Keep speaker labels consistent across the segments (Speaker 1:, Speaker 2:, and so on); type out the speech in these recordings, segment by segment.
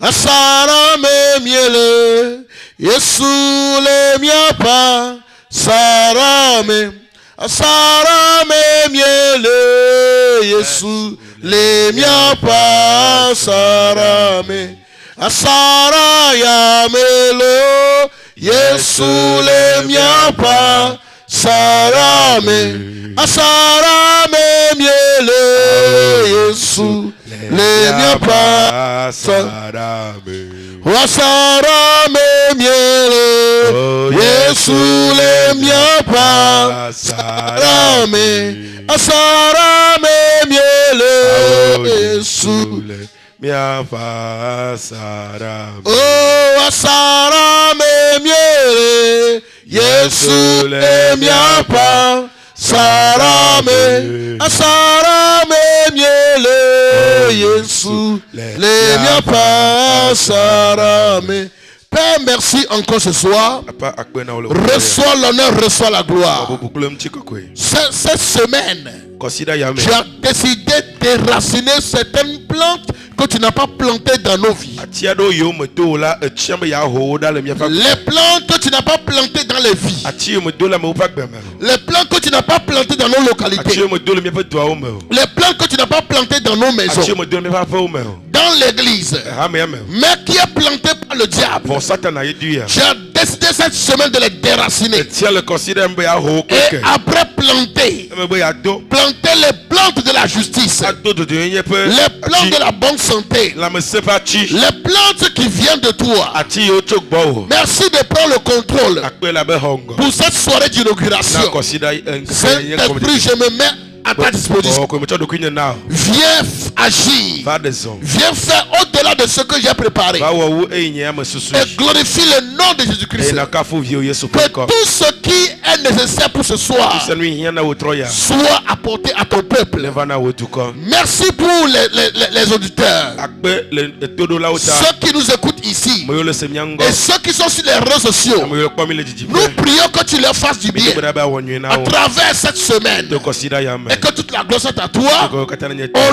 Speaker 1: Asara me miele, Yesu le miapa, sarame. Asara me miele, Yesu le miapa, sarame. Asara ya melo, Yesu le miapa, sarame. Asara me miele, Yesu le miapa, sarame. Asara me miele, Yesu le miapa, sarame. Asara me miele, Yesu le miapa, sarame. Oh, asara me miele, Yesu le miapa, sarame. Asara me miele, Yesu le miapa, sarame. Père, merci encore ce soir. Reçois l'honneur, reçois la gloire. Cette semaine, tu as décidé de déraciner certaines plantes que tu n'as pas plantées dans nos vies. Les plantes que tu n'as pas plantées dans les vies. Les plantes que tu n'as pas plantées dans nos localités. Les plantes que tu n'as pas plantées dans nos maisons. Dans l'église. Mais qui est planté par le diable. Tu as décidé cette semaine de les déraciner. Et après planter. Planter les plantes de la justice. Les plantes de la bonne santé. Les plantes qui viennent de toi. Merci de prendre le contrôle. Pour cette soirée d'inauguration. Saint-Esprit, je me mets à ta disposition. Viens agir. Viens faire au-delà de ce que j'ai préparé. Et glorifie le nom de Jésus-Christ. Que tout ce qui est nécessaire pour ce soir soit apporté à ton peuple. Merci pour les auditeurs. Ceux qui nous écoutent ici. Et ceux qui sont sur les réseaux sociaux. Nous prions que tu leur fasses du bien. À travers cette semaine. Et que toute la gloire soit à toi. Au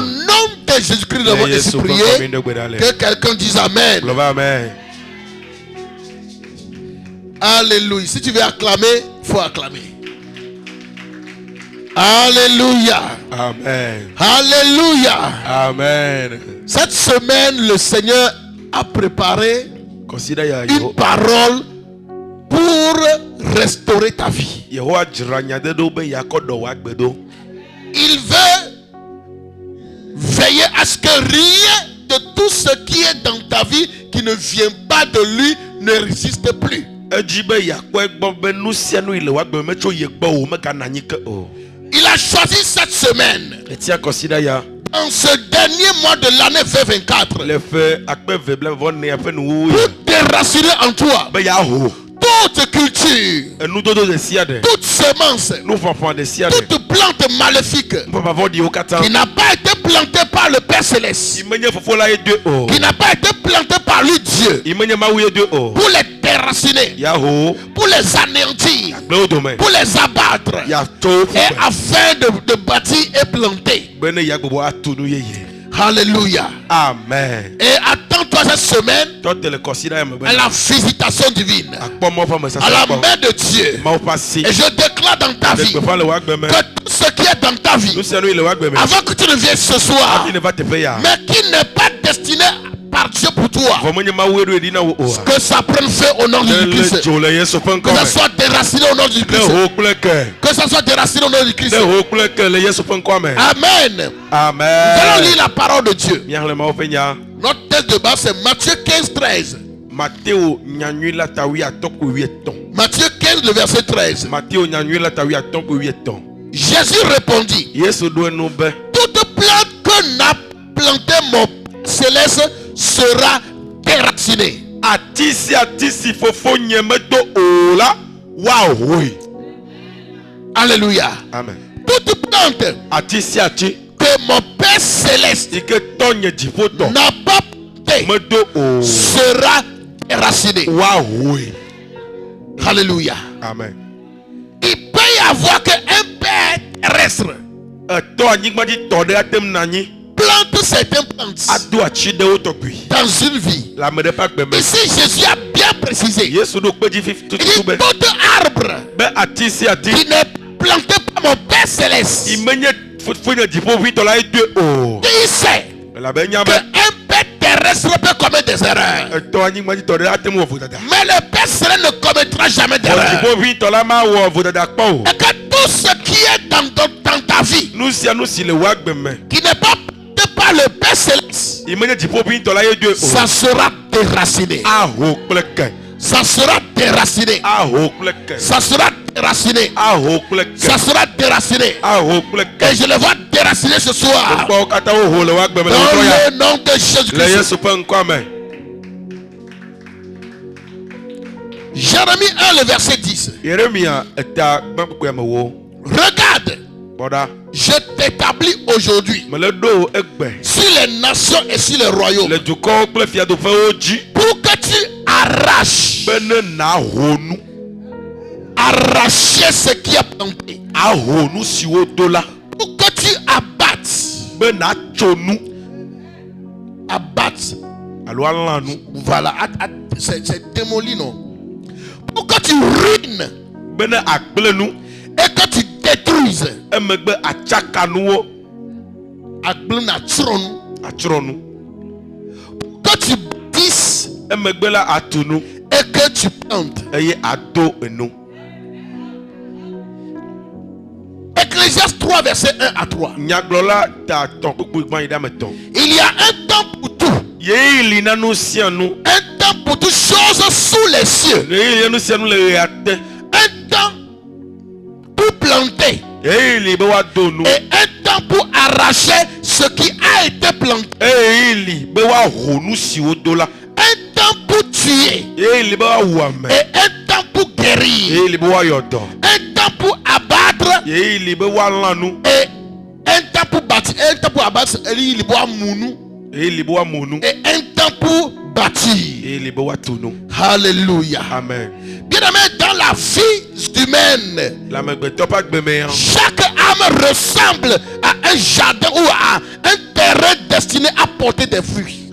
Speaker 1: nom de Jésus-Christ, nous avons ainsi prié. Que quelqu'un dise Amen. Alléluia. Si tu veux acclamer, il faut acclamer. Alléluia.
Speaker 2: Amen.
Speaker 1: Alléluia.
Speaker 2: Amen.
Speaker 1: Cette semaine, le Seigneur a préparé une parole pour restaurer ta vie. Il veut veiller à ce que rien de tout ce qui est dans ta vie qui ne vient pas de lui ne résiste plus. Il a choisi cette semaine, en ce dernier mois de l'année 2024, pour déraciner en toi toute culture, toute semence, toute plante maléfique qui n'a pas été plantée par le Père Céleste, qui n'a pas été plantée par lui Dieu, pour les déraciner, pour les anéantir, pour les abattre, et afin de bâtir et planter. Alléluia.
Speaker 2: Amen.
Speaker 1: Et attends-toi cette semaine à la visitation divine, à la main de Dieu. Et je déclare dans ta vie que tout ce qui est dans ta vie, avant que tu ne viennes ce soir, mais qui n'est pas destiné par Dieu pour toi, que ça prenne feu au nom de Christ. Que ça soit déraciné au nom de Christ. Que ça soit déraciné au nom de Christ. Amen.
Speaker 2: Amen.
Speaker 1: Nous allons lire la parole de Dieu. Notre texte de base c'est Matthieu 15, 13. Matthieu 15, le verset 13. Jésus répondit: toute plante que n'a planté mon Céleste sera déracinée. Alléluia.
Speaker 2: Amen.
Speaker 1: Toute plante que mon Père Céleste n'a pas planté sera déracinée. Alléluia.
Speaker 2: Amen.
Speaker 1: Il peut y avoir qu'un Père terrestre plante plante certaines plantes dans une vie. Ici, Jésus a bien précisé. Il dit tout arbre qui n'est planté par mon Père Céleste. Il sait qu'un Père terrestre peut commettre des erreurs. Mais le Père Céleste ne commettra jamais d'erreur. Et que tout ce qui est dans ta vie, qui n'est pas planté par le Père Céleste, ça sera déraciné. Ça sera déraciné. Ça sera déraciné. Ça sera déraciné. Et je le vois déraciné ce soir. Dans le nom de Jésus-Christ. Jérémie 1, le verset 10. Regarde, je t'établis aujourd'hui sur les nations et sur les royaumes pour que tu arraches ce qui est planté, pour que tu abattes. Voilà, c'est démoli, non? Pour que tu ruines et que tu détruises. Que tu bâtisses et que tu plantes. Ecclésiaste 3, verset 1 à 3. Il y a un temps pour tout. Un temps pour toutes choses sous les cieux. Un temps pour planter. Et un temps pour arracher ce qui a été planté. Un temps pour tuer. Et un temps pour guérir. Un temps pour abattre. Et un temps pour bâtir. Un temps pour abattre. Et un temps pour bâtir. Alléluia.
Speaker 2: Amen.
Speaker 1: Bien aimé, dans la vie humaine, chaque âme ressemble à un jardin ou à un terrain destiné à porter des fruits.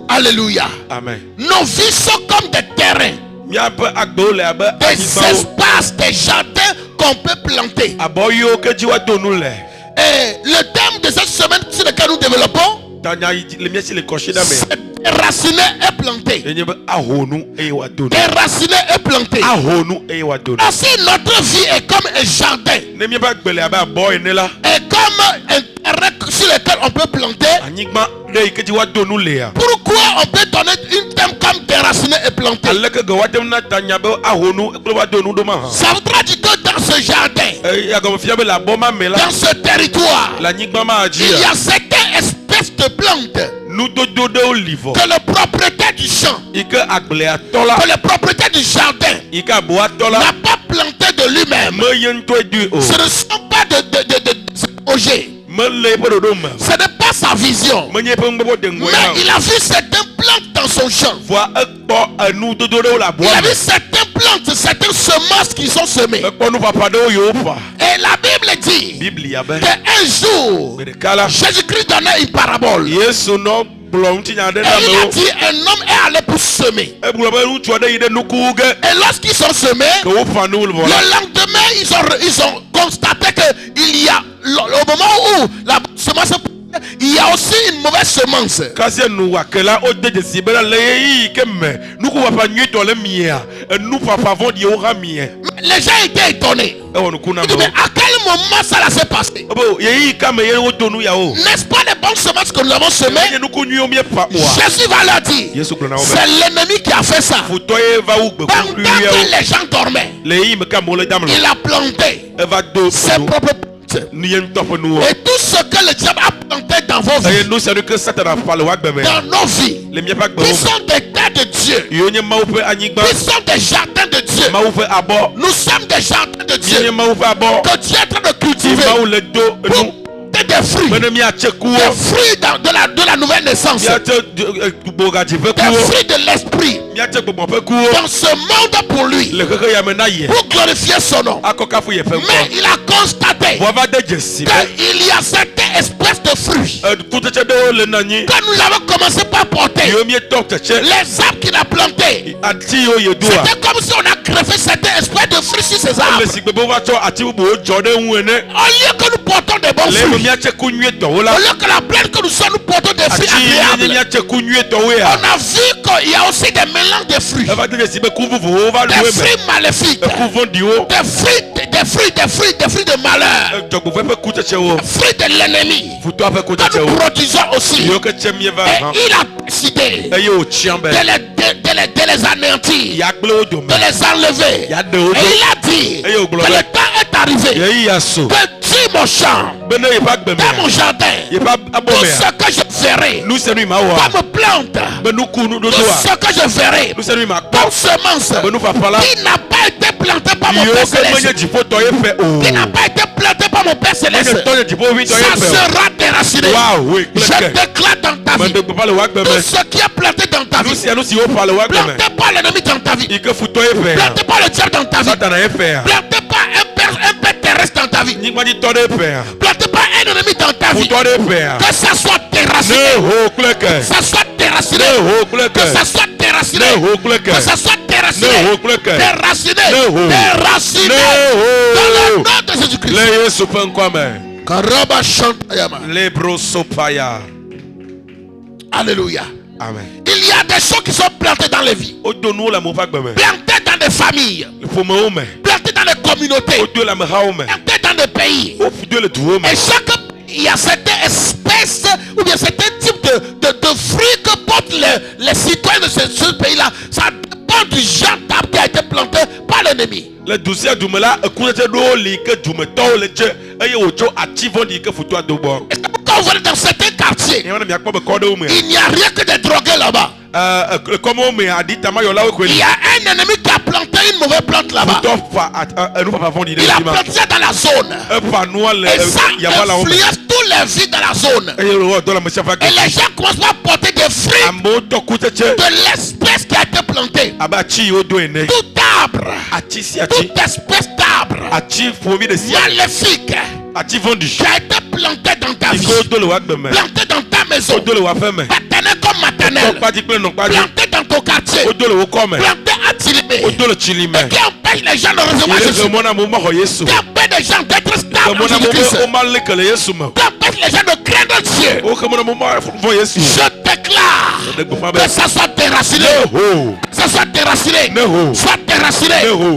Speaker 1: Alléluia.
Speaker 2: Amen.
Speaker 1: Nos vies sont comme des terrains, des espaces, des jardins qu'on peut planter. Et le thème de cette semaine sur lequel nous développons, c'est déraciner et planter. Déraciner et planter. Ainsi, notre vie est comme un jardin. Et comme un terrain sur lequel on peut planter. Pourquoi on peut donner une thème comme déraciner et planter? Ça voudra dire que dans ce jardin, dans ce territoire, il y a certaines espèces de plantes que le propriétaire du champ, que le propriétaire du jardin n'a pas planté de lui-même. Ce ne sont pas de projets. Ce n'est pas sa vision. Mais il a vu certaines plantes dans son champ. Il a vu certaines plantes, certaines semences qui sont semées. Et la Bible dit qu'un jour, Jésus-Christ donnait une parabole. Et il a dit un homme est allé pour semer. Et lorsqu'ils sont semés, le lendemain ils ont constaté qu'il y a, au moment où la semence, il y a aussi une mauvaise semence. Les gens étaient étonnés. Ils disaient, mais à quel moment ça s'est passé? N'est-ce pas les bonnes semences que nous avons semées? Jésus va leur dire, c'est l'ennemi qui a fait ça. Pendant que les gens dormaient, il a planté ses propres plantes. Et tout ce que le diable a planté dans vos vies, dans nos vies, qui sont des terres de Dieu, qui sont des jardins de Dieu, nous sommes des jardins de Dieu que Dieu est en train de cultiver pour des des fruits de la nouvelle naissance, des fruits de l'esprit dans ce monde pour lui, pour glorifier son nom. Mais il a constaté qu'il y a certaines espèces de fruits que nous avons commencé par porter. Les arbres qu'il a plantés, c'était comme si on a greffé certaines espèces de fruits sur ces arbres. Au lieu que nous portons des bons fruits, au lieu que la plaine que nous sommes, nous portons des fruits agréables. On a vu qu'il y a aussi des mélanges de fruits, des fruits maléfiques, des fruits de malheur, des fruits de l'ennemi que nous produisons aussi. Et il a décidé de les anéantir, de les enlever. Et il a dit que le temps est arrivé que tu mon champ, dans mon jardin, tout ce que je ferai comme plante, tout ce que je ferai comme semence qui n'a pas été planté par mon Père Céleste, qui n'a pas été planté par mon Père Céleste, ça sera déraciné. Je déclare dans ta vie, tout ce qui est planté dans ta vie, planté par l'ennemi dans ta vie, planté par le diable dans ta vie, planté par un père terrestre dans ta vie, planté par un ennemi dans ta vie, que ça soit déraciné, que ça soit déraciné, que ça soit déraciné, que ça soit déraciné, déraciné, déraciné, dans le nom de Jésus-Christ. Alléluia.
Speaker 2: Amen.
Speaker 1: Il y a des choses qui sont plantées dans les vies, plantées dans des familles, plantées dans les communautés, plantées dans des pays. Et chaque pays, il y a certaines espèces ou bien certains types de fruits que portent les citoyens de ce pays-là. Ça dépend du genre d'arbre qui a été planté par l'ennemi.
Speaker 2: Le dossier du mela, écoutez l'eau, que du mettons le jeu, et au jour activant dit que faut toi de bord.
Speaker 1: Quand vous allez dans certains quartiers, il n'y a rien que des drogués là-bas. Il y a un ennemi qui a planté une mauvaise plante là-bas. Il a planté ça dans la zone. Et ça influence tous les vies dans la zone. Et les gens commencent à porter des fruits de l'espèce qui a été plantée. Tout arbre, toute espèce d'arbre maléfique qui a été planté dans ta vie, planté dans ta maison, paternel comme maternel, planté dans ton quartier, planté à Tilimé, et qui empêche les gens de recevoir Jésus, qui empêche les gens d'être stables en Jésus-Christ, qui empêche les gens de craindre Dieu. Je déclare que ça soit déraciné, que ça soit déraciné, soit déraciné,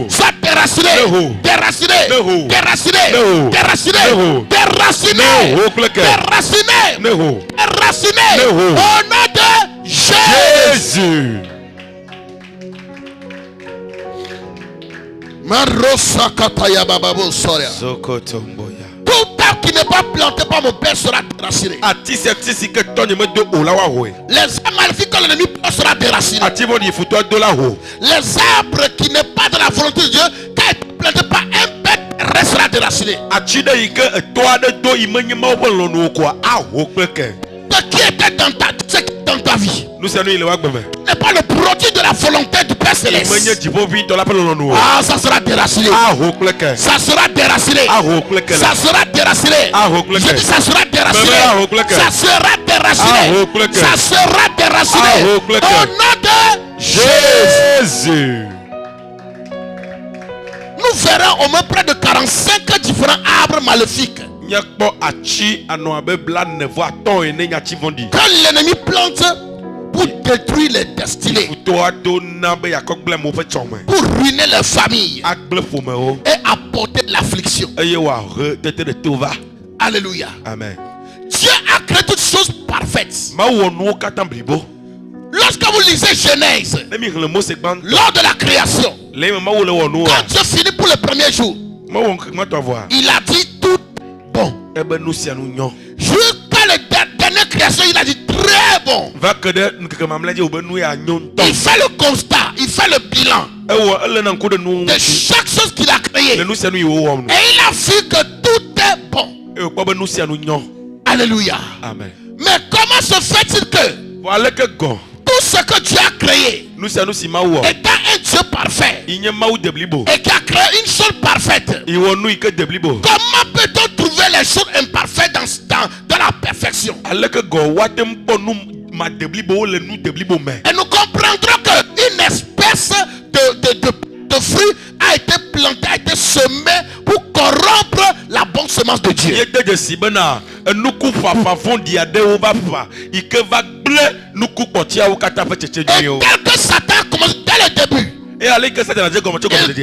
Speaker 1: soit déraciné, déraciné, déraciné, déraciné, déraciné, déraciné, déraciné, au nom de Jésus. Tout arbre qui n'est pas planté par mon Père sera déraciné. Les arbres maléfiques que l'ennemi plante sera déraciné. Les arbres qui n'est pas de la volonté de Dieu, qui est planté par un Père restera déraciné. Ce qui était dans ta vie n'est pas le produit de la volonté du Père Céleste. Ah, ça sera déraciné. Ça sera déraciné. Ça sera déraciné. Je dis ça sera déraciné. Ça sera déraciné. Ça sera déraciné. Au nom de Jésus. Nous verrons au moins près de 45 différents arbres maléfiques. Quand l'ennemi plante pour détruire les destinées, pour ruiner les familles et apporter de l'affliction. Alléluia.
Speaker 2: Amen.
Speaker 1: Dieu a créé toutes choses parfaites. Lorsque vous lisez Genèse, lors de la création, quand Dieu finit pour le premier jour, il a dit tout bon. Jusqu'à la dernière création, il a dit très bon. Il fait le constat, il fait le bilan de chaque chose qu'il a créée. Et il a vu que tout est bon. Alléluia.
Speaker 2: Amen.
Speaker 1: Mais comment se fait-il que
Speaker 2: voilà que God,
Speaker 1: tout ce que Dieu a créé étant un Dieu parfait et qui a créé une chose parfaite, comment peut-on trouver les choses imparfaites dans la perfection? Et nous comprendrons qu'une espèce de fruit a été planté, a été semé pour corrompre la bonne semence de Dieu.
Speaker 2: Et tel que
Speaker 1: Satan commence dès le début, il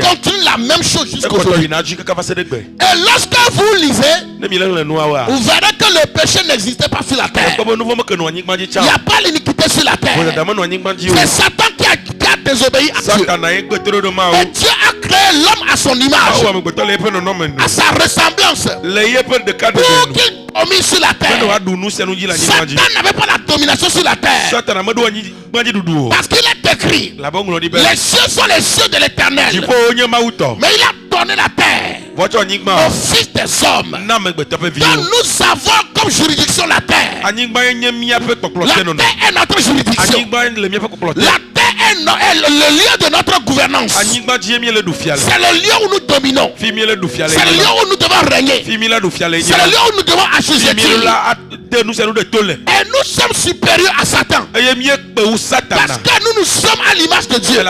Speaker 1: continue la même chose jusqu'au jour. Et lorsque vous lisez, vous verrez que le péché n'existait pas sur la terre. Il n'y a pas l'iniquité sur la terre. C'est Satan qui a désobéi à Dieu. Et Dieu a créé l'homme à son image, à sa ressemblance, pour qu'il domine sur la terre. Satan n'avait pas la domination sur la terre, parce qu'il est écrit, les cieux sont les cieux de l'Éternel, mais il a donné la terre au fils des hommes. Donc nous avons comme juridiction la terre. La terre est notre juridiction. La terre est le lieu de notre gouvernance. C'est le lieu où nous dominons. C'est le lieu où nous devons régner. C'est le lieu où nous devons assujettir. Et nous sommes supérieurs à Satan, parce que nous sommes à l'image de Dieu.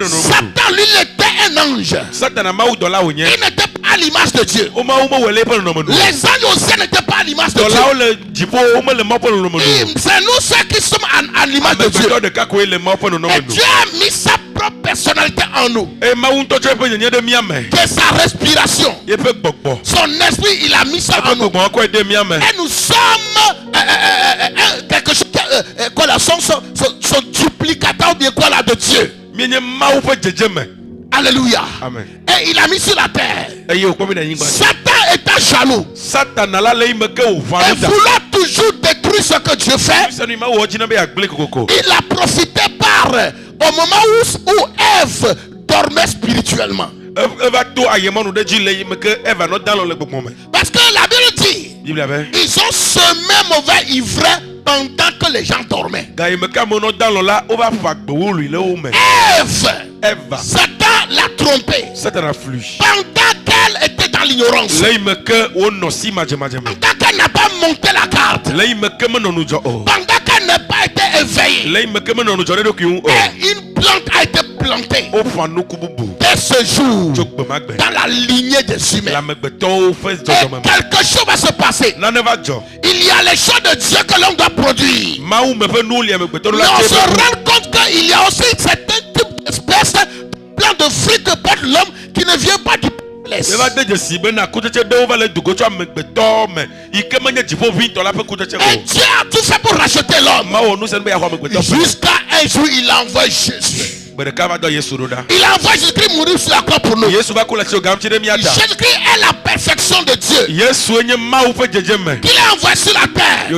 Speaker 1: Satan, lui, il était un ange. Il n'était pas à l'image de Dieu. Les anges aussi n'étaient pas à l'image de Dieu. C'est nous ceux qui sommes à l'image de Dieu. Et Dieu a mis sa propre personnalité en nous. Que sa respiration, son esprit, il a mis ça en nous. Et nous sommes quelque chose, son duplicateur ou bien quoi là de Dieu. Alléluia.
Speaker 2: Amen.
Speaker 1: Et il a mis sur la terre. Satan était jaloux et voulant toujours détruire ce que Dieu fait. Il a profité au moment où Ève dormait spirituellement. Parce que la Bible dit, ils ont semé mauvais ivraie pendant que les gens dormaient. Ève, Satan l'a trompée pendant qu'elle était dans l'ignorance, pendant qu'elle n'a pas monté la garde, pendant qu'elle n'a pas été éveillée. Et une plante a été plantée dès ce jour dans la lignée des humains. Et quelque chose va se passer. Il y a les choses de Dieu que l'homme doit produire, mais on se rend compte qu'il y a aussi certains types d'espèces de plants de fruits que porte l'homme qui ne vient pas du place. Et Dieu a tout fait pour racheter l'homme, jusqu'à un jour il envoie Jésus. Il envoie Jésus-Christ mourir sur la croix pour nous. Jésus-Christ est la perfection de Dieu, qu'il a envoyé sur la terre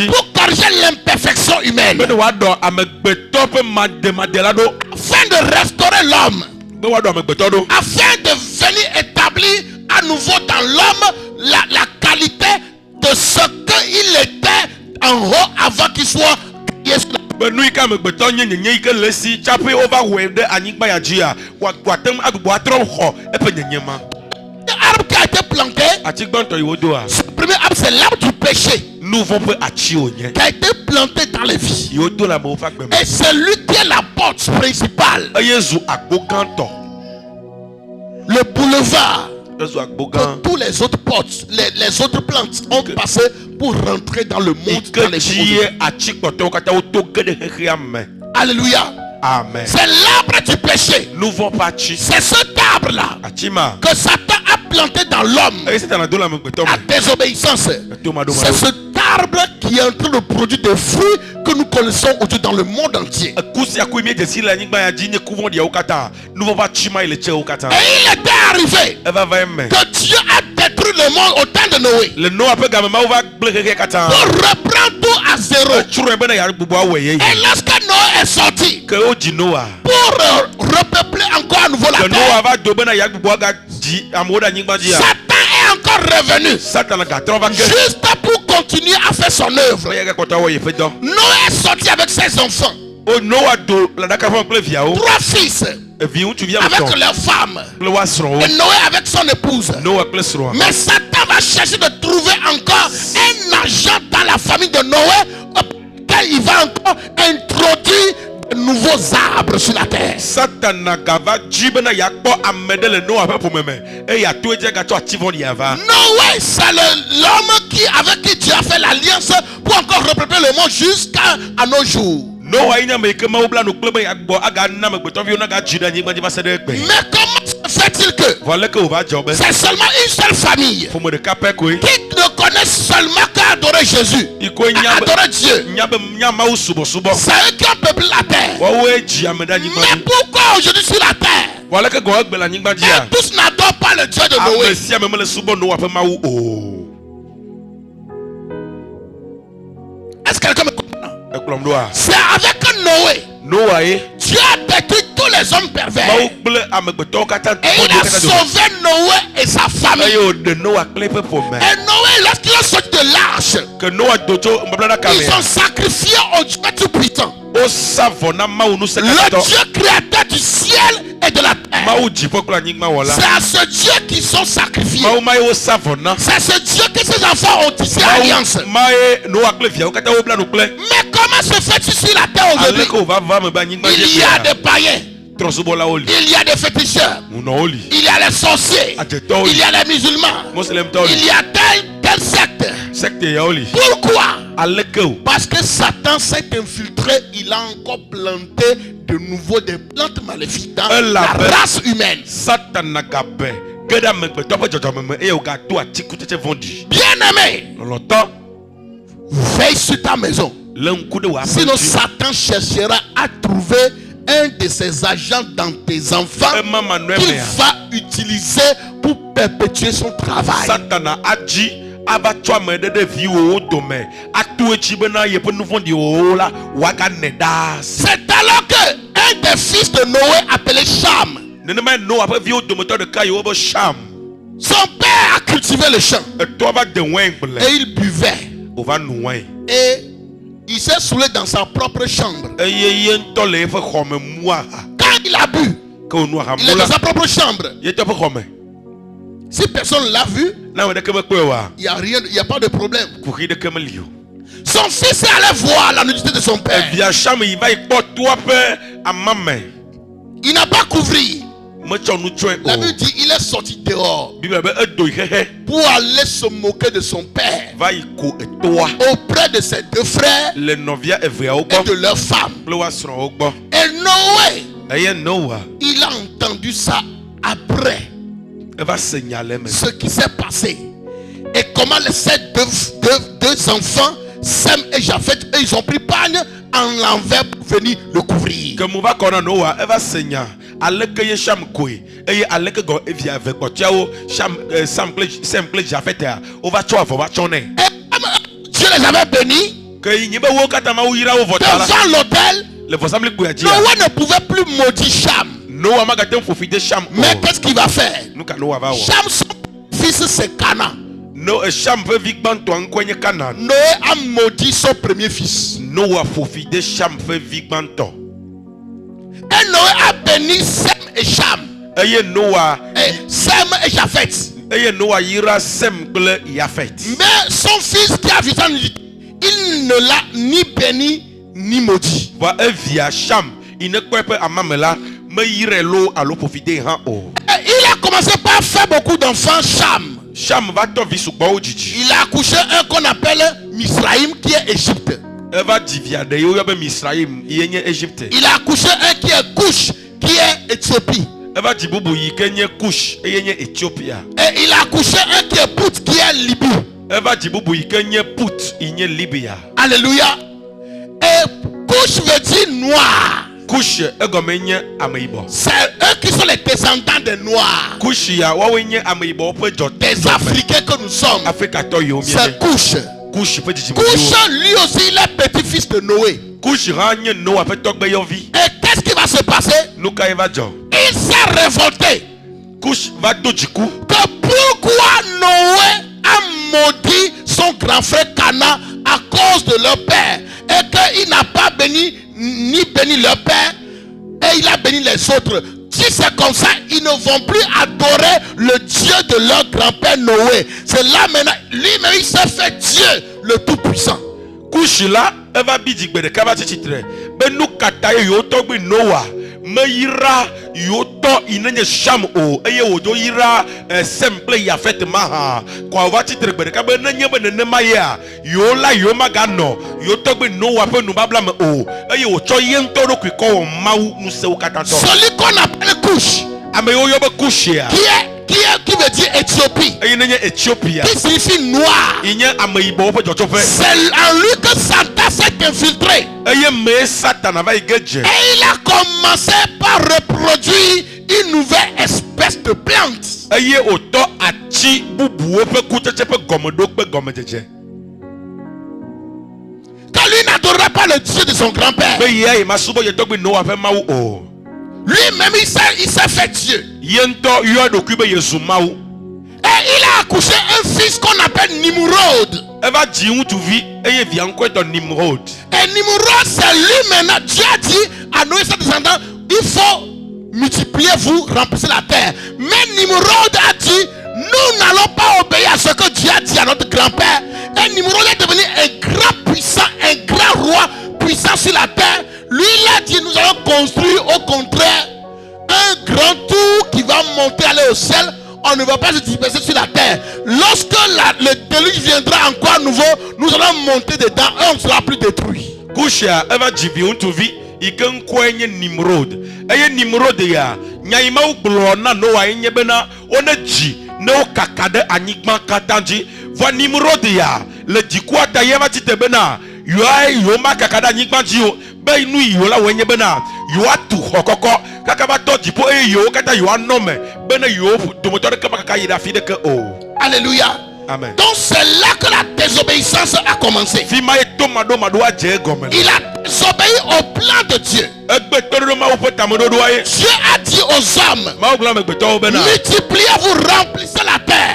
Speaker 1: pour corriger l'imperfection humaine, afin de restaurer l'homme, afin de venir établir à nouveau dans l'homme la qualité de ce qu'il était en haut avant qu'il soit créé sur la terre. L'arbre qui a été planté, ce premier arbre, c'est l'arbre du péché, qui a été planté dans les vies. Et c'est lui qui est la porte principale, le boulevard que tous les autres portes, les autres plantes ont passé pour rentrer dans le monde, dans les choses. Alléluia.
Speaker 2: Amen.
Speaker 1: C'est l'arbre du péché. C'est cet arbre-là que Satan a planté dans l'homme, la désobéissance. C'est cet arbre qui est en train de produire des fruits que nous connaissons aujourd'hui dans le monde entier. Et il était arrivé que Dieu a détruit le monde au temps de Noé pour reprendre tout à zéro. Et lorsque Noé est sorti pour repeupler encore à nouveau la terre, Satan est est encore revenu. Juste pour continuer à faire son œuvre. Noé est sorti avec ses enfants. 3 fils. Avec leurs femmes. Et Noé avec son épouse. Mais Satan va chercher de trouver encore un agent dans la famille de Noé. Il va encore introduire de nouveaux arbres sur la terre. Noé, c'est l'homme avec qui Dieu a fait l'alliance pour encore repeupler le monde jusqu'à nos jours. Mais comment se fait-il que c'est seulement une seule famille qui ne connaît seulement qu'à adorer Jésus, à adorer Dieu? C'est eux qui ont peuplé la terre. Mais pourquoi aujourd'hui sur la terre et tous n'adorent pas le Dieu de Noé? Est-ce que quelqu'un me comprend? C'est avec Noé. Dieu a détruit tous les hommes pervers. Et il a sauvé Noé et sa famille. Et Noé, lorsqu'ils ont sorti de l'arche, ils ont sacrifié au Dieu tout-puissant, le Dieu créateur du ciel et de la terre. C'est à ce Dieu qu'ils sont sacrifiés. C'est ce Dieu que ses enfants ont tissé alliance. Mais comment se fait-il sur la terre aujourd'hui? Il y a des païens, il y a des féticheurs, il y a les sorciers, il y a les musulmans, il y a telle secte. Pourquoi? Parce que Satan s'est infiltré. Il a encore planté de nouveau des plantes maléfiques dans la race humaine. Bien-aimé, veille sur ta maison. Sinon Satan cherchera à trouver un de ses agents dans tes enfants qu'il va utiliser pour perpétuer son travail. C'est alors que un des fils de Noé appelé Cham, son père a cultivé le champ et il buvait et il s'est saoulé dans sa propre chambre. Quand il a bu, il est dans sa propre chambre. Si personne ne l'a vu, il n'y a rien, il n'y a pas de problème. Son fils est allé voir la nudité de son père. Il n'a pas couvert. La Bible dit il est sorti dehors pour aller se moquer de son père auprès de ses 2 frères et de leurs femmes. Et Noé, il a entendu ça après ce qui s'est passé et comment ces deux enfants, Sem et Japheth, et ils ont pris pagne en l'envers pour venir le couvrir. Dieu les avait bénis devant l'autel. Noé ne pouvait plus maudire Cham. Mais qu'est-ce qu'il va faire? Cham, son fils, c'est Canaan. Noé a maudit son premier fils. Et Noé a béni Sem et Cham. Sem et Japheth. Mais son fils qui a vécu en Égypte, il ne l'a ni béni ni maudit. Et il a commencé par faire beaucoup d'enfants. Cham, il a accouché un qu'on appelle Misraïm, qui est Égypte. Il a accouché un qui est Cush, qui est Éthiopie. Et il a accouché un qui est Pout, qui est Libye. Alléluia. Et Cush veut dire noir. C'est eux qui sont les descendants des Noirs. Des Africains que nous sommes. C'est Cush. Cush, lui aussi, il est petit-fils de Noé. Et qu'est-ce qui va se passer? Il s'est révolté. Que pourquoi pourquoi Noé a maudit son grand frère Cana à cause de leur père, et qu'il n'a pas béni leur père, et il a béni les autres. Si c'est comme ça, ils ne vont plus adorer le Dieu de leur grand-père Noé. C'est là maintenant, lui-même il s'est fait Dieu, le Tout-Puissant.
Speaker 2: Kushila, Eva Bidigbe de Kabatitre, Benou Kataye Yotogbe Noah, Meira Yoto Inene Sham O, Eye Odo Ira, Semple Yafet Maha, Kwavatitre Bedekabe Nemaya, Yola Yomagano, Yotogbe Noah Penubablam O, Eye Ocho Yentoro Kiko Mau Museu Katato.
Speaker 1: Celui qu'on appelle Couche,
Speaker 2: Ameyoba Kushia,
Speaker 1: qui veut dire Éthiopie, qui signifie noir. C'est en lui que Satan s'est infiltré. Et il a commencé par reproduire une nouvelle espèce de plante. Quand lui n'adorait pas le Dieu de son grand-père, lui-même il s'est fait Dieu. Et il a accouché un fils qu'on appelle Nimrod. Et Nimrod, c'est lui maintenant. Dieu a dit à Noé, ses descendants, il faut multiplier vous, remplissez la terre. Mais Nimrod a dit, nous n'allons pas obéir à ce que Dieu a dit à notre grand-père. Et Nimrod est devenu un grand puissant, un grand roi puissant sur la terre. Lui, il a dit, nous allons construire au contraire un grand tour qui va monter, aller au ciel. On ne va pas se disperser sur la terre. Lorsque le déluge viendra encore à nouveau, nous allons monter dedans et on ne sera plus détruit.
Speaker 2: Kusha eva jibi untuvi iken kwenye Nimrod. Eye Nimrod ya nyaima ublona Noah enyebena oneji no kakade anyigma katanji. Vo Nimrod ya le dikwata yeva titebena yoma kakada anyigma jio be inu yola wenyebena yoatu hokoko kakaba to jipo yo kata yo nome bena yo domotor kaka yida fide ke o.
Speaker 1: Alléluia.
Speaker 2: Amen.
Speaker 1: Donc c'est là que la désobéissance a commencé. Il a désobéi au plan de Dieu. Dieu a dit aux hommes, multipliez-vous, remplissez la terre.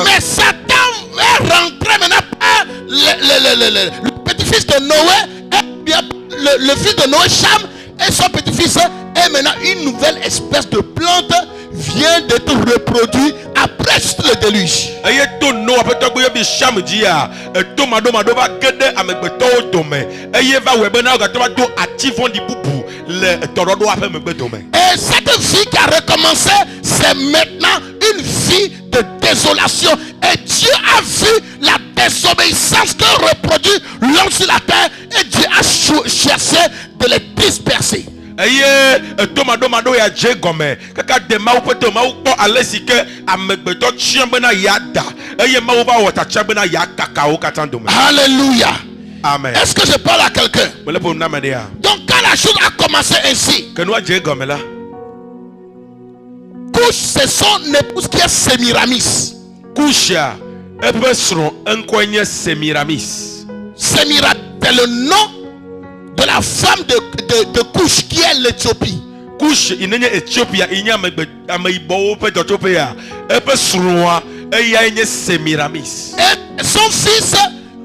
Speaker 1: Mais Satan est rentré maintenant par le petit-fils de Noé, le fils de Noé, Cham, et son petit-fils. Et maintenant une nouvelle espèce de plante vient d'être reproduite après le déluge. Et cette vie qui a recommencé, c'est maintenant une vie de désolation. Et Dieu a vu la désobéissance que reproduit l'homme sur la terre. Et Dieu a cherché de les disperser.
Speaker 2: Tomado ya jegome kaka de mau poto mau po alesike amegbeto chiambena yada eye mau va wata chiambena ya kakao katandome.
Speaker 1: Alléluia.
Speaker 2: Amen.
Speaker 1: Est-ce que je parle à quelqu'un? Donc quand la chose a commencé ainsi, Couche, c'est son épouse qui est Sémiramis.
Speaker 2: Kusha epesron enkoye Sémiramis.
Speaker 1: Sémiramis, c'est le nom de la femme de Couche qui est l'Éthiopie.
Speaker 2: Couche inenye Éthiopie inya ameibo pe d'Éthiopia epesron eya Sémiramis.
Speaker 1: Et son fils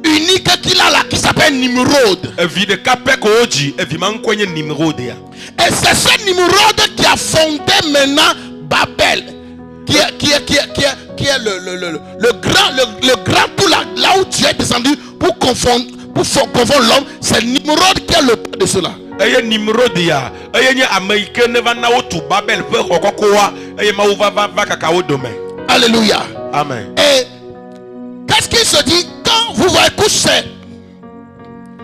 Speaker 1: unique qu'il a là qui s'appelle Nimrod.
Speaker 2: Et c'est
Speaker 1: ce Nimrod qui a fondé maintenant Babel, qui est le grand tout là où Dieu est descendu pour confondre l'homme. C'est Nimrod qui est le père de cela. Alléluia.
Speaker 2: Amen.
Speaker 1: Et qu'est-ce qu'il se dit quand vous voyez Couche?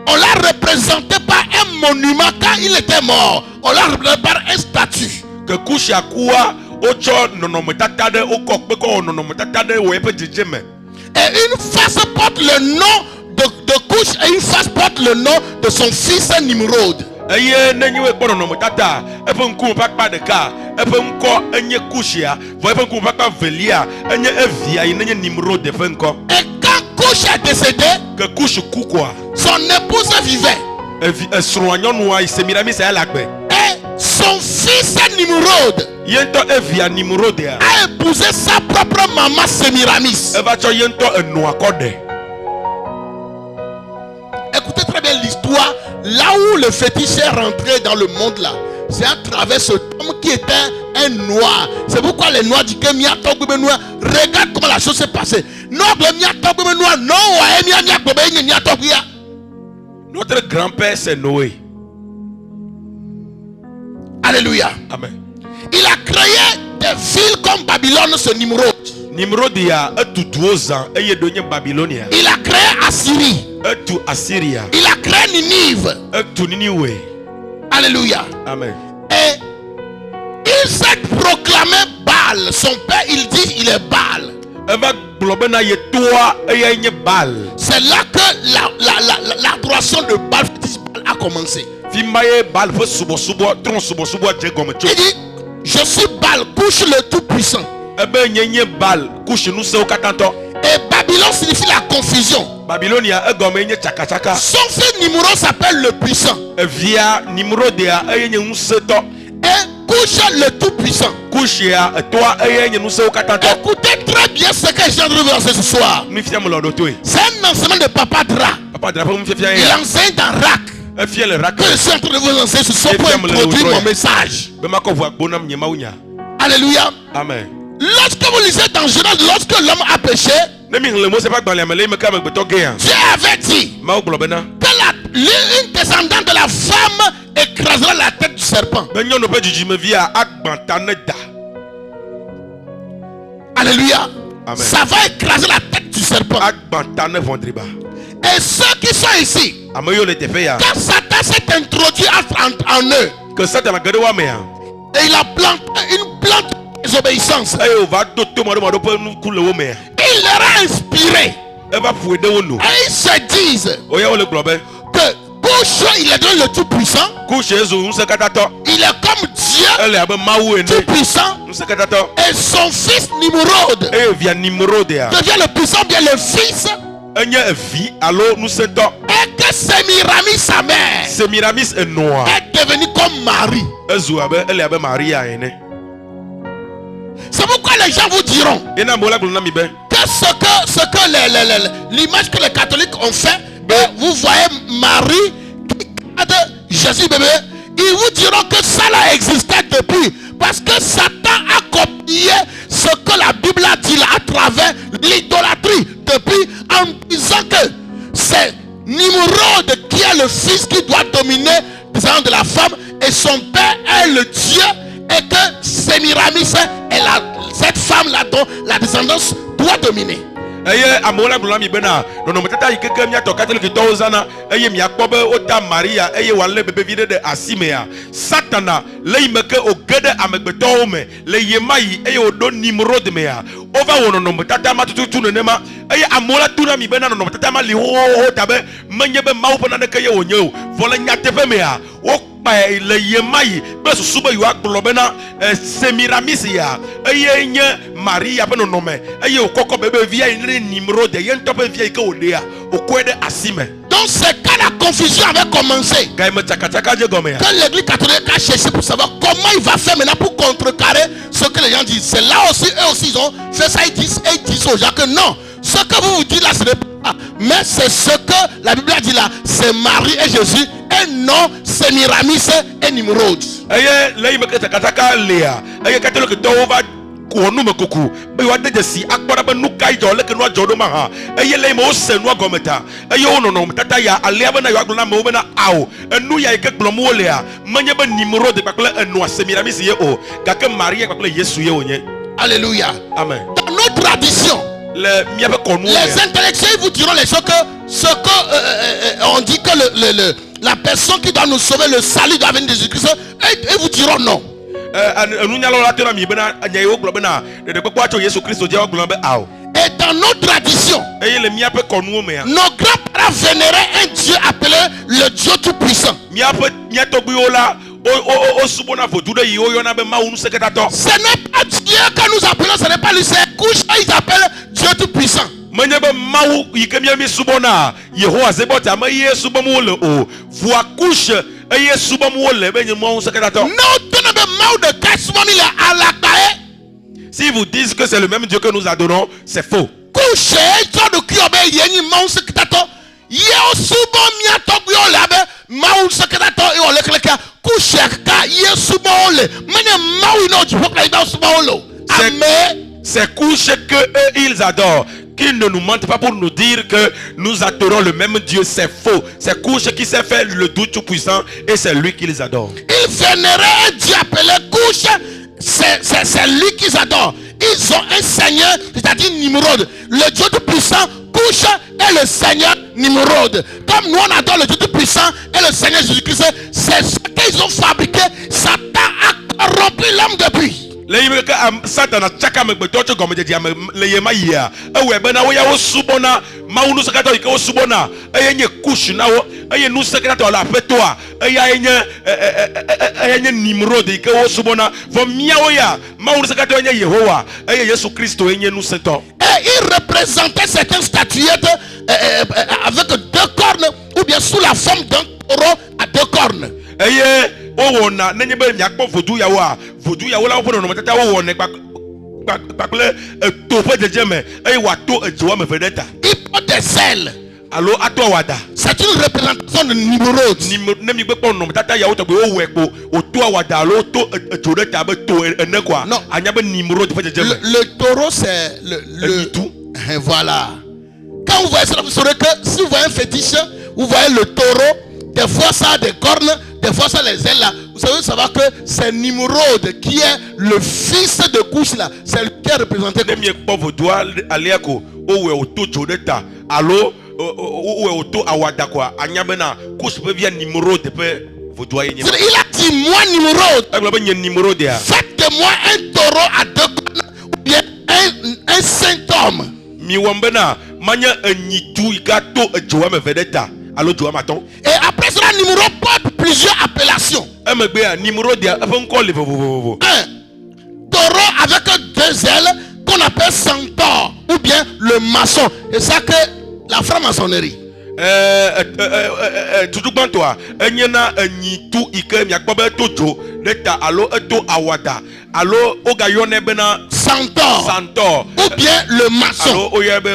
Speaker 1: On l'a représenté par un monument quand il était mort. On l'a représenté par un statut.
Speaker 2: Que Couche a quoi ocho nonometade okokbeko nonometade wepe.
Speaker 1: Et une face porte le nom de Couche et une face porte le nom de son fils Nimrod.
Speaker 2: Et
Speaker 1: quand Couche est décédé, son épouse vivait. Et son son fils Nimrod a épousé sa propre maman Sémiramis. Écoutez très bien l'histoire. Là où le fétiche est rentré dans le monde là, c'est à travers ce homme qui était un noir. C'est pourquoi les noirs disent que regarde comment la chose s'est passée.
Speaker 2: Notre grand-père c'est Noé.
Speaker 1: Alléluia.
Speaker 2: Amen.
Speaker 1: Il a créé des villes comme Babylone, ce Nimrod.
Speaker 2: Nimrod il a
Speaker 1: créé Assyrie. Il a créé Ninive. Alléluia.
Speaker 2: Amen.
Speaker 1: Et il s'est proclamé Baal. Son père, il dit il est Baal. C'est là que l'adoration de Baal a commencé. Il dit je suis Baal, couche le tout-puissant. Et Babylone signifie la confusion. Son fils Nimrod s'appelle le puissant. Et couche le tout-puissant. Écoutez très bien ce que je viens de vous dire ce soir. C'est un enseignement de Papa Dra. Il enseigne dans RAC. Que je suis en train de vous enseigner ce soir pour introduire mon message. Alléluia.
Speaker 2: Amen.
Speaker 1: Lorsque vous lisez dans Genèse, lorsque l'homme a péché, Dieu avait dit que une descendante de la femme écrasera la tête du serpent. Alléluia.
Speaker 2: Amen.
Speaker 1: Ça va écraser la tête du serpent. Et ceux qui sont ici, quand Satan s'est introduit en eux, et il a planté une plante de désobéissance, il leur a inspiré. Et ils se disent que couche, il est dans le tout-puissant. Il est comme Dieu tout-puissant. Et son fils Nimrod devient le puissant, bien le fils. Et que Sémiramis, sa mère, est devenue comme Marie. C'est pourquoi les gens vous diront que ce que l'image que les catholiques ont fait, vous voyez Marie qui garde Jésus bébé, ils vous diront que ça a existé depuis. Parce que Satan a copié ce que la Bible a dit là, à travers l'idolâtrie depuis, en disant que c'est Nimrod qui est le fils qui doit dominer de la femme et son père est le Dieu, et que Sémiramis est cette femme là dont la descendance doit dominer.
Speaker 2: Satana leimeke ogede amegbetome le yemai eyodo Nimrod mea over wono mtata matutu nenema eye amola tuna mi bena no mtata ma li ho tabe menyebe maupona ne keye wonyo vola nyatefe mea o pa le yemai be susuba yo aglobena Sémiramis ya eye nye Maria beno nome eye okoko bebe via ni Nimrod ye ntope via ke odea okwede asime.
Speaker 1: Donc c'est quand la confusion avait commencé que l'église catholique a cherché pour savoir comment il va faire maintenant pour contrecarrer ce que les gens disent. C'est là aussi, eux aussi ils ont fait ça, ils disent aux gens que non, ce que vous dites là ce n'est pas, mais c'est ce que la Bible a dit là, c'est Marie et Jésus, et non Sémiramis et Nimrod.
Speaker 2: Konu mekoku be wa de si akpora be nukai jo le kenu ajodo ma ha eye le mo se nu agometa eye onono tata ya ale be na yo aglona me be na awo enu ya ike gblomo le a manye be Nimrod de pakle enu Sémiramis ye o gake Marie pakle Yesu ye onye.
Speaker 1: Alléluia.
Speaker 2: Amen.
Speaker 1: Dans notre tradition, les intellectuels vous diront les choses que ce que on dit que la personne qui doit nous sauver, le salut doit venir de Jésus-Christ, et vous diront non.
Speaker 2: Et
Speaker 1: dans nos traditions, nos grands-parents vénéraient un Dieu appelé le Dieu Tout-Puissant. Ce n'est pas Dieu que nous appelons, ce n'est pas lui, c'est couche qu'ils appellent Dieu Tout-Puissant.
Speaker 2: Notre Si vous dites que c'est le même Dieu que nous adorons, c'est faux. C'est couche que eux ils adorent. Qu'ils ne nous mentent pas pour nous dire que nous adorons le même Dieu, c'est faux. C'est couche qui s'est fait le Dieu tout-puissant et c'est lui qu'ils adorent.
Speaker 1: Ils vénéraient un Dieu appelé couche, c'est lui qu'ils adorent. Ils ont un Seigneur, c'est-à-dire Nimrod. Le Dieu tout-puissant, couche, est le Seigneur Nimrod. Comme nous on adore le Dieu tout-puissant et le Seigneur Jésus-Christ, c'est ce qu'ils ont fabriqué. Satan a corrompu l'homme depuis.
Speaker 2: Satan a chaka me betocho comme je dis le yema ya ewe bena wo ya wo subona ma unu sekata ike wo subona eyenye kush na wo eye nu sekata la petoa eyenye Nimrod ike wo subona vo mia wo ya ma unu sekata enye Yehowa eye Yesu Christo enye nu seto.
Speaker 1: Et il représentait certaines statuettes avec deux cornes ou bien sous la forme d'un taureau à deux cornes.
Speaker 2: Owona nenye be nyakpo vodu ya wa la wono no tata wo ne pakle topo jejeme e wa to ejiwa me fedeta.
Speaker 1: Il porte des ailes.
Speaker 2: Allo ato wada.
Speaker 1: C'est une représentation de Nimrod.
Speaker 2: Nemi gbe pon no tata ya wo to gbe wo wepo o to wada allo to ejoreta be to ene kwa.
Speaker 1: Non,
Speaker 2: anya be Nimrod fe jejeme.
Speaker 1: Le taureau c'est le
Speaker 2: tout.
Speaker 1: Voilà. Quand vous voyez ça, vous saurez que si vous voyez un fétiche, vous voyez le taureau, des fois ça a des cornes, des fois ça a les ailes là. Vous savez savoir que c'est Nimrod qui est le fils de Couche là. C'est lui qui est représenté. Il a dit moi Nimrod, faites de moi un taureau à deux cornes ou bien un saint homme. Et après cela, Nimrod porte plusieurs appellations. Un taureau avec deux ailes qu'on appelle centaure ou bien le maçon. Et ça que la franc-maçonnerie. Centaure ou bien le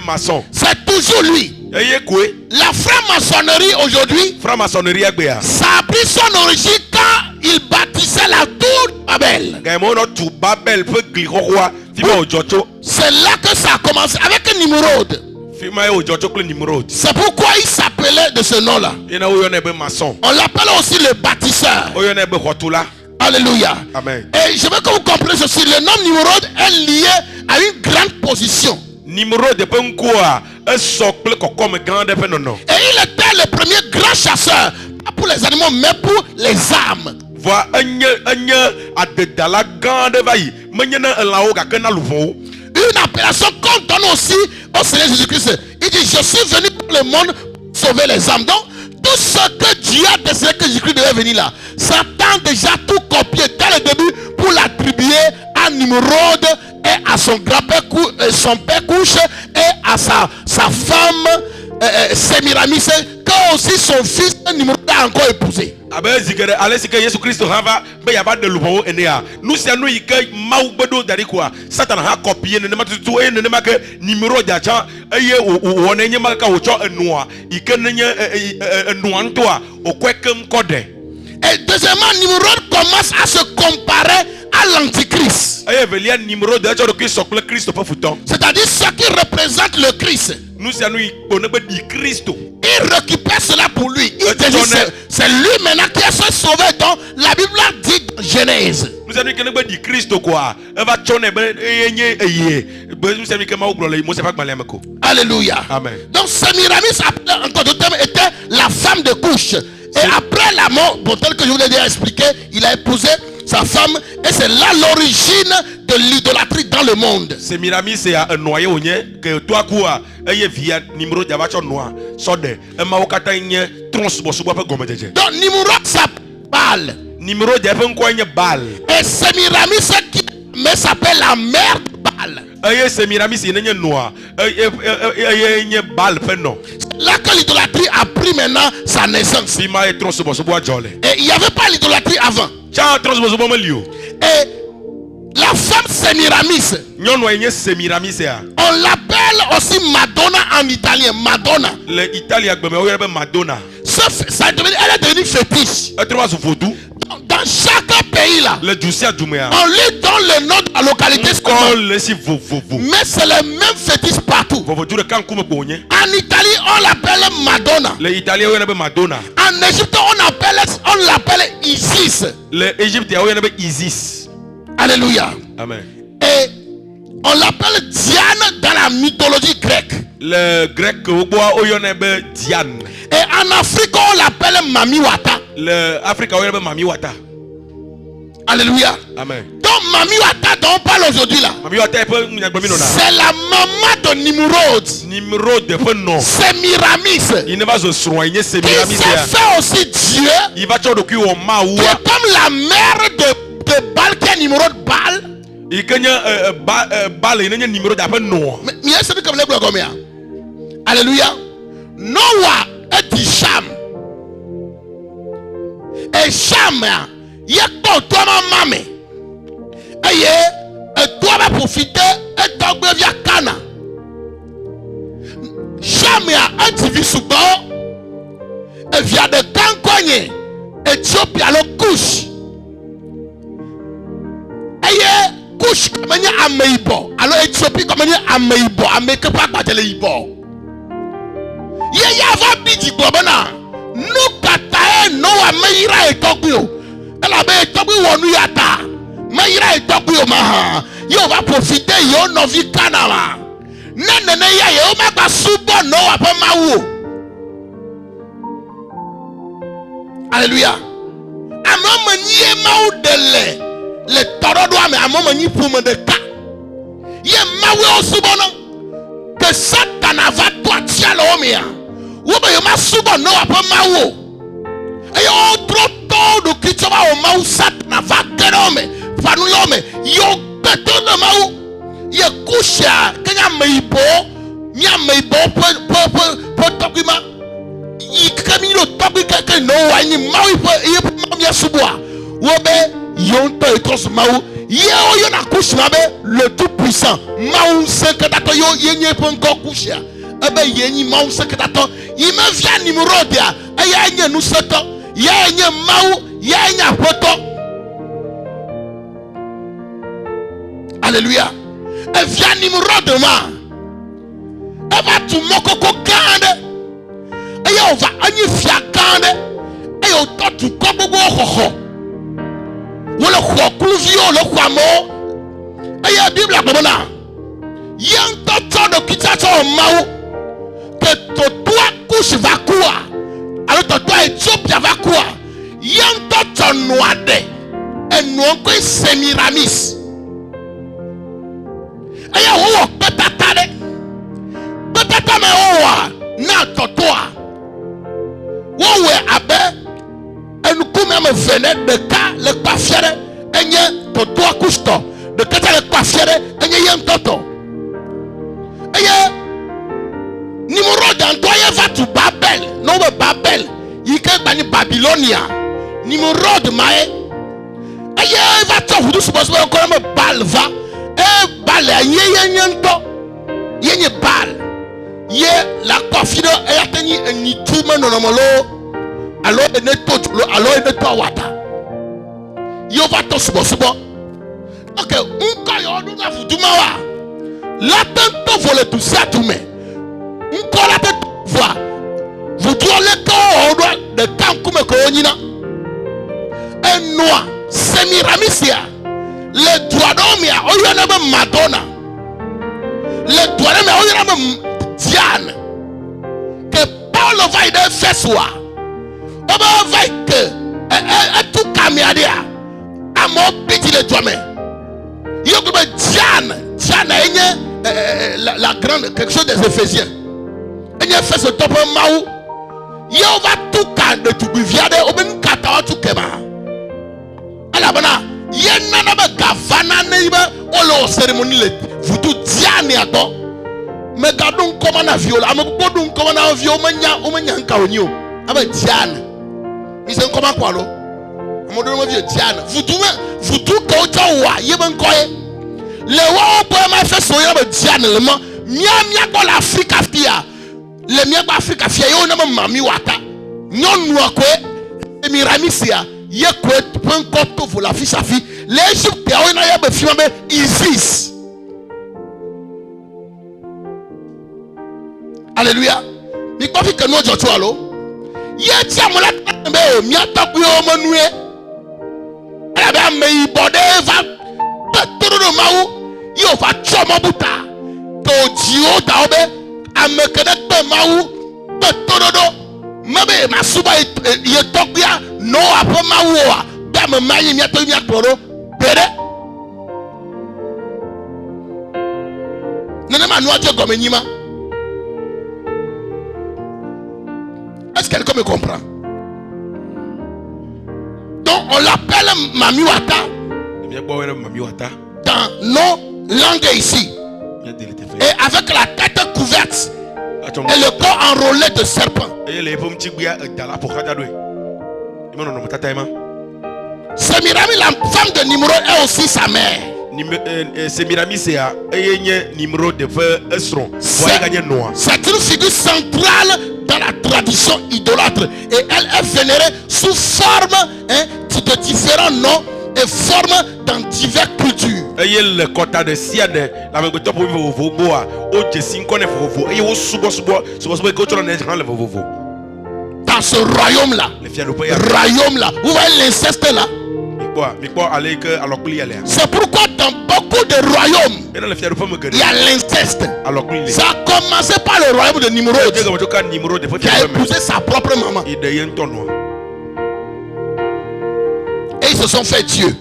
Speaker 1: maçon. C'est toujours lui. La franc-maçonnerie aujourd'hui, ça a pris son origine quand il bâtissait la tour de Babel. C'est là que ça a commencé avec Nimrod. C'est pourquoi il s'appelait de ce nom-là. On l'appelle aussi le bâtisseur. Alléluia.
Speaker 2: Amen.
Speaker 1: Et je veux que vous compreniez ceci. Le nom Nimrod est lié à une grande position. Et il était le premier grand chasseur, pas pour les animaux, mais pour les âmes. Une appellation qu'on donne aussi au Seigneur Jésus-Christ. Il dit, je suis venu pour le monde pour sauver les âmes. Donc, tout ce que Dieu a décidé que Jésus-Christ devait venir là, Satan déjà tout copié dès le début pour l'attribuer à Nimrod et à son grand-père, son père Couche et à sa femme Sémiramis, que aussi son fils Nimrod a encore épousé. Et deuxièmement, Nimrod commence à se comparer à l'antichrist. C'est-à-dire ce qui représente le Christ. Il récupère cela pour lui. Il dit c'est lui maintenant qui est sauvé. Donc la Bible dit dans Genèse. Alléluia.
Speaker 2: Amen.
Speaker 1: Donc Sémiramis était la femme de Couche. Et après la mort, tel que je vous l'ai déjà expliqué, il a épousé sa femme et c'est là l'origine de l'idolâtrie dans le monde.
Speaker 2: Sémiramis c'est un noyé que toi quoi via Nimrod donc
Speaker 1: Nimrod s'appelle Baal. Et Sémiramis qui s'appelle la mère de Baal. Là que l'idolâtrie a pris maintenant sa naissance. Et il n'y avait pas l'idolâtrie avant. Et la femme Semiramis, on l'appelle aussi Madonna en italien. Madonna. Sauf, elle est devenue fétiche. Dans chaque pays là, on lui donne le nom de la localité. Mais c'est le même fétiche partout. En Italie, on l'appelle Madonna. En Égypte, on l'appelle Isis. Alléluia.
Speaker 2: Amen.
Speaker 1: Et on l'appelle Diane dans la mythologie grecque.
Speaker 2: Le grec Diane.
Speaker 1: Et en Afrique, on l'appelle Mamiwata.
Speaker 2: Le Afrique, on l'appelle Mamiwata.
Speaker 1: Alléluia.
Speaker 2: Amen.
Speaker 1: Donc Mamiwata dont on parle aujourd'hui là, c'est la maman de Nimrod. C'est Miramis. Qui s'est fait aussi Dieu. Qui est comme la mère de Baal, qui est Nimrod Baal. Alléluia. Noah est Hicham. Et Cham, il y a quoi toi ma maman. Et toi va profiter et toi via Cana. Cham a un TV souvent. Et via de Kankogne. Éthiopie à l'eau couche. Et couche comme un Ameibo. Alors Éthiopie comme un Ameibo. Ameibo pas battre les Ibo. Yava bidi globana. Nous katae Noah meira et Tokyo. Elle a bien Tokyo ou Yata. Meira et Tokyo maha. Yo va profiter yo novi kanala. Nene ya yo ma subo Noah pa mawo. Alléluia. Amon nie maou de le torodo ame amon ni pour me de ka. Ye mawo subono. Que Satan va toi tia l'homme. Wobe yo ma subo Noah pa mawo. Et yo trop tôt de kitaba o maou Satan va kenome. Fanu l'homme. Yo beto de maou. Ye kusha kenya meibo. Nya meibo po tokima. I kamino tokika ke Noah ni maou ye maou ya suboa. Wobe yo to etos maou. Yo na kushmabe le tout puissant. Maou sekadato yo yenye po encore kusha. Ebe yenye maou sekadato. Il me vient Nimrod ya. Aya nye nous seto. Ya nye maou. Ya nye poto. Alléluia. Et vient Nimrod ma. Eba tu mokoko kande. Aya ova anyi fia kande. Aya oto tu kobogo hoho. Wole kwa kuluvio le kwa mo. Aya Bible akomona. Yang toto de kitato maou. Que toi couche va quoi? Alors toi Éthiopie va quoi? Yang toto noade. Et non que Semiramis. Aya wo petatade. Petata me owa na totoa. Wo we abe en kuma me venait de cas le coiffeur enye totoa kusto. De kata le coiffeur enye yem toto. Aya Nimrod Antoine va to Babel. Non Babel. Il can bani Babylonia. Nimrod mae. Aya va to vous supposez encore me Bal va. Bal yenye Bal. Ye la coiffure et atteint un nituma normalo. Alors ne to alors ne to wata. Yo va to subo. Ok, unka yo nous a foutu mawa. La tente vole tout ça tout mais. Unka la tente voix. Vous trouvez que de camp comme Koonina. Un noir Semiramisia. Le droit d'homme a oyonaba Madonna. Le droit d'homme a oyonaba Diane. Que Paul va y faire soi. On va que tout caméadia. À mon petit le droit mais. Il y a comme Diane la grande quelque chose des Éphésiens. Il y a fait ce top maou. Il va tout cas de tout viade au ben kata tout kema. Alors bana. Yena na ba gavana neiba olo cérémonie le vous tout diane ato me gadon comme na viola am bodun comme na viola o manya nka onio aba diane mi se nkoma kwalo Diane. Vous tout quand le wa pour ma fait soya be Diane le ma mia ko l'Afrique afia. Le mia ba Afrique afia yo na mami wata. Nyon no akwe Miramisia ye ko pon ko to la fille sa fille. L'Égypte a na ya be fi be Isis. Alléluia. Mi ko fi que no jojo alo. Ye ti amola be mi ataku yo manue. Ebe me ibode va petro no mawu yo va chomo buta. To jio da obe amekene pe mawu petro do. Mebe masuba ye tokuya no apo mawu wa. Ba me mayi mi ato mi akoro. Bere. Nene ma no aje gomenyima. Est-ce que quelqu'un me comprend? Donc on l'appelle Mami Wata dans nos langues ici. Et avec la tête couverte et le corps enrôlé de serpent. Sémirami, la femme de Nimrod, est aussi sa mère. C'est une figure centrale dans la tradition idolâtre et elle est vénérée sous forme de différents noms et formes dans diverses cultures. Dans ce royaume-là, vous voyez l'inceste là. C'est pourquoi dans beaucoup de royaumes, il y a l'inceste. Ça a commencé par le royaume de Nimrod, qui a épousé sa propre maman. Et ils se sont fait Dieu.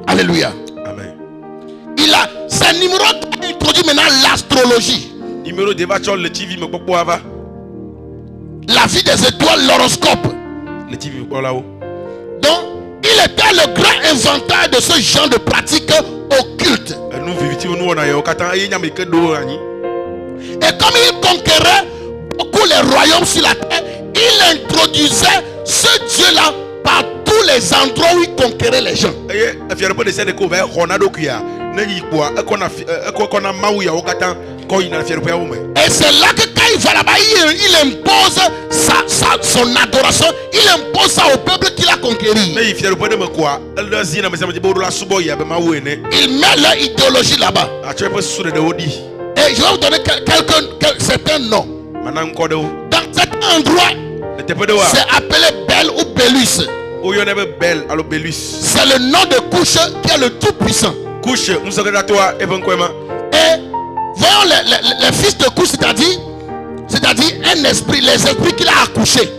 Speaker 1: Alléluia.
Speaker 2: Amen.
Speaker 1: C'est Nimrod qui a introduit maintenant l'astrologie. La vie des étoiles, l'horoscope. Donc, il était le grand inventeur de ce genre de pratiques occultes. Et comme il conquérait beaucoup les royaumes sur la terre, il introduisait ce Dieu-là par tous les endroits où il conquérait les gens. Et c'est là que quand il va là-bas, il impose son adoration, il impose ça au peuple qu'il a conquéri. Il met leur idéologie là-bas. Et je vais vous donner certains noms. Dans cet endroit, c'est appelé Bel ou Belus. C'est le nom de Couche qui est le tout-puissant. Et voyons les fils de Couche, c'est-à-dire un esprit, les esprits qu'il a accouchés.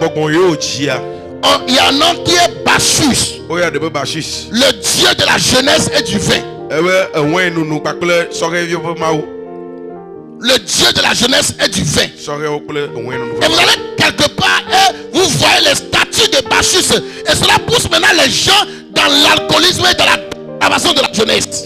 Speaker 1: Il y a un nom qui est Bacchus, le dieu de la jeunesse et du vin. Le dieu de la jeunesse et du vin. Et vous allez quelque part et vous voyez les statues de Bacchus. Et cela pousse maintenant les gens dans l'alcoolisme et dans la dépravation de la jeunesse.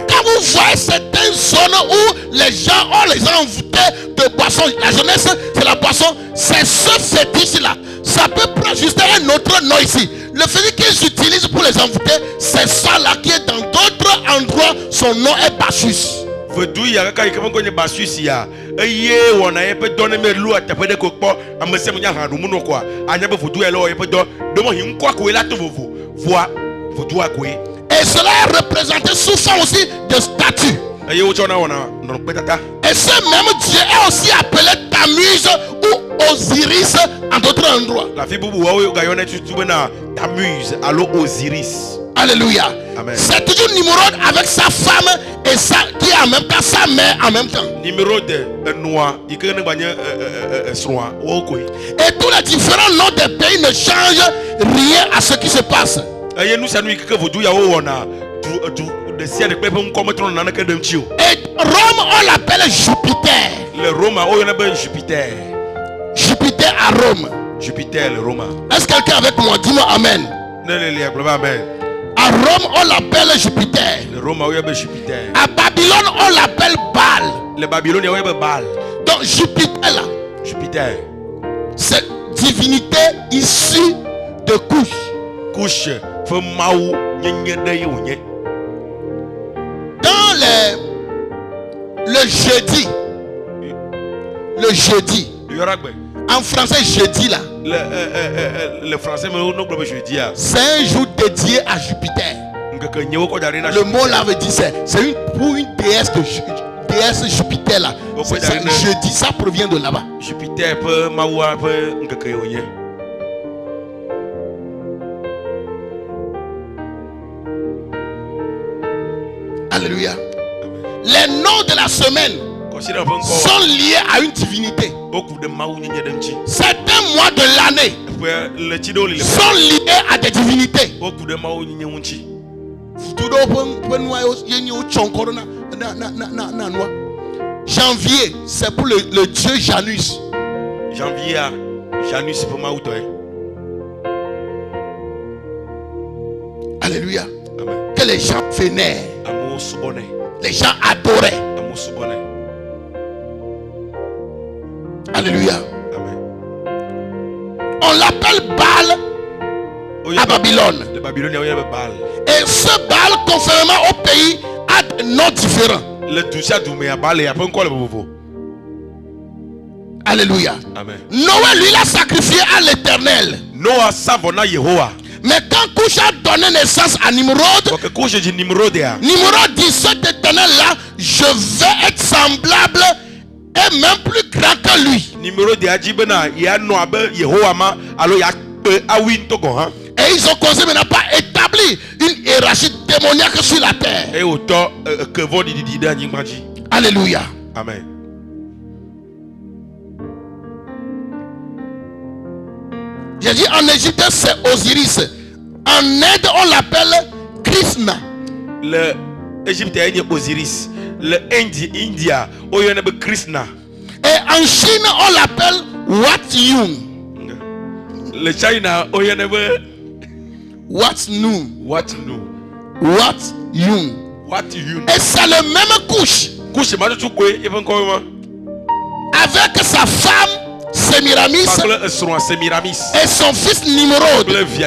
Speaker 1: Quand vous voyez certaines zones où les gens ont envoûté de boissons, la jeunesse c'est la boisson, c'est ce fétiche-là. Ça peut prendre juste un autre nom ici. Le fétiche qu'ils utilisent pour les envoûter, c'est ça là qui est dans d'autres endroits, son nom est Bacchus. Et cela est représenté sous forme aussi de statues. Et ce même Dieu est aussi appelé Tammuz ou Osiris en d'autres endroits. Alléluia. C'est toujours Nimrod avec sa femme et ça qui est en même temps sa mère en même temps. Et tous les différents noms des pays ne changent rien à ce qui se passe. Et Rome, on l'appelle Jupiter. Jupiter à Rome. Est-ce que quelqu'un avec moi? Dis-moi Amen. À Rome, on l'appelle Jupiter. À Babylone, on l'appelle
Speaker 2: Les Babyloniens ont un Baal.
Speaker 1: Donc Jupiter là.
Speaker 2: Jupiter.
Speaker 1: C'est divinité issue de Couche.
Speaker 2: Couche. Fait maou nyenye de yonye.
Speaker 1: Dans le jeudi, en français jeudi là,
Speaker 2: le français jeudi,
Speaker 1: c'est un jour dédié à Jupiter. Le mot là veut dire c'est pour une déesse Jupiter là. Jeudi, ça provient de là-bas.
Speaker 2: Jupiter peut maoua peut ngakayonye.
Speaker 1: Alléluia. Les noms de la semaine sont liés à une divinité. Certains mois de l'année sont liés à des divinités. Janvier, c'est pour le dieu Janus.
Speaker 2: Janvier, Janus pour Maouto.
Speaker 1: Alléluia. Que les gens vénèrent. Les gens adoraient. Alléluia.
Speaker 2: Amen.
Speaker 1: On l'appelle Baal à Babylone. Et ce Baal, conformément au pays, a des noms différents. Alléluia.
Speaker 2: Amen.
Speaker 1: Noé, lui, l'a sacrifié à l'Éternel. Mais quand Couche a donné naissance à Nimrod, Nimrod dit, cet Éternel-là, je vais être semblable et même plus grand que lui. Et ils ont commencé maintenant par établir une hiérarchie démoniaque sur la terre. Alléluia.
Speaker 2: Amen.
Speaker 1: J'ai dit en Égypte c'est Osiris. En Inde on l'appelle Krishna.
Speaker 2: Le Égyptien est Osiris. Le India on l'appelle Krishna.
Speaker 1: Et en Chine on l'appelle Wat Yun.
Speaker 2: Le China on l'appelle
Speaker 1: Wat Nu.
Speaker 2: Wat Nu.
Speaker 1: Wat Yun.
Speaker 2: Wat Yun.
Speaker 1: Et c'est le même Couche.
Speaker 2: Couche
Speaker 1: avec sa femme Sémiramis et son fils Nimrod qui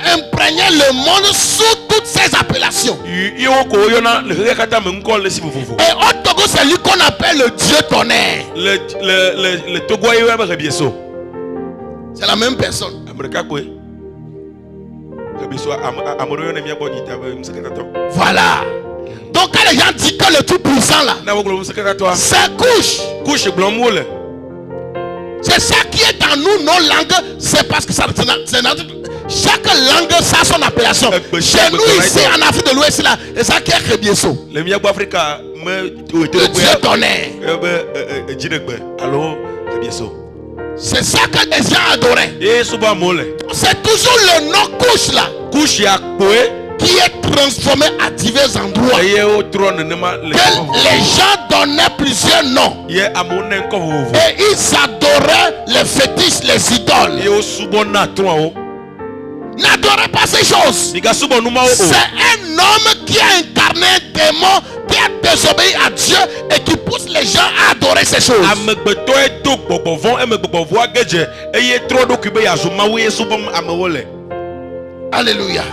Speaker 1: imprégnait le monde sous toutes ses appellations. Et au Togo, c'est lui qu'on appelle le Dieu tonnerre. C'est la même personne. Voilà. Donc quand les gens disent que le tout puissant là, c'est Couche. C'est ça qui est dans nous, nos langues. C'est parce que ça, chaque langue a son appellation. Chez nous ici en Afrique de l'Ouest là, c'est ça qui est Rebieso. Le Dieu tonnerre. C'est ça que les gens adoraient. C'est toujours le nom Couche là qui est transformé à divers endroits. Que les gens donnaient plusieurs noms. Et ils adoraient les fétiches, les idoles. N'adorez pas ces choses. C'est un homme qui a incarné un démon, qui a désobéi à Dieu et qui pousse les gens à adorer ces choses. Alléluia.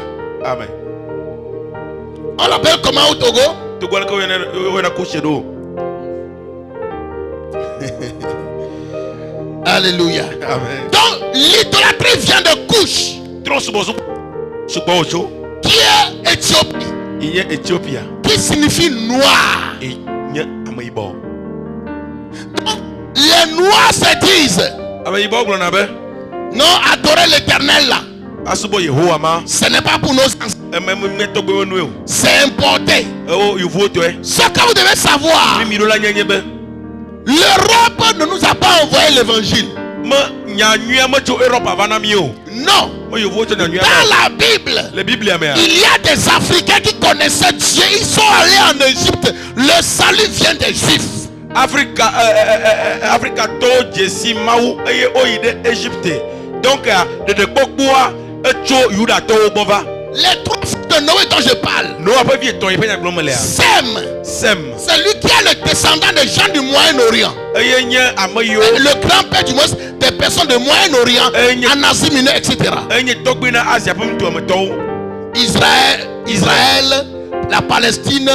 Speaker 2: Amen.
Speaker 1: On l'appelle comment au Togo? Alléluia.
Speaker 2: Amen.
Speaker 1: Donc l'idolâtrie vient de Couche, qui est Éthiopie, qui signifie noir. Donc les noirs se disent non, adorer l'Éternel là, ce n'est pas pour nos ancêtres, c'est importé. Ce que vous devez savoir, l'Europe ne nous a pas envoyé l'évangile. Non. Dans la Bible, il y a des Africains qui connaissaient Dieu. Ils sont allés en Égypte. Le salut vient des Juifs.
Speaker 2: Africa to Jesi Maou et Oide Égypte. Donc de Bokboa et Cho Yuda to Bova.
Speaker 1: Les trois fils de Noé dont je parle.
Speaker 2: Noé pas vie ton
Speaker 1: Sem. C'est lui qui a les descendants des gens du Moyen-Orient. Le grand-père du moins des personnes du Moyen-Orient, en Asie mineure, etc. Israël, la Palestine,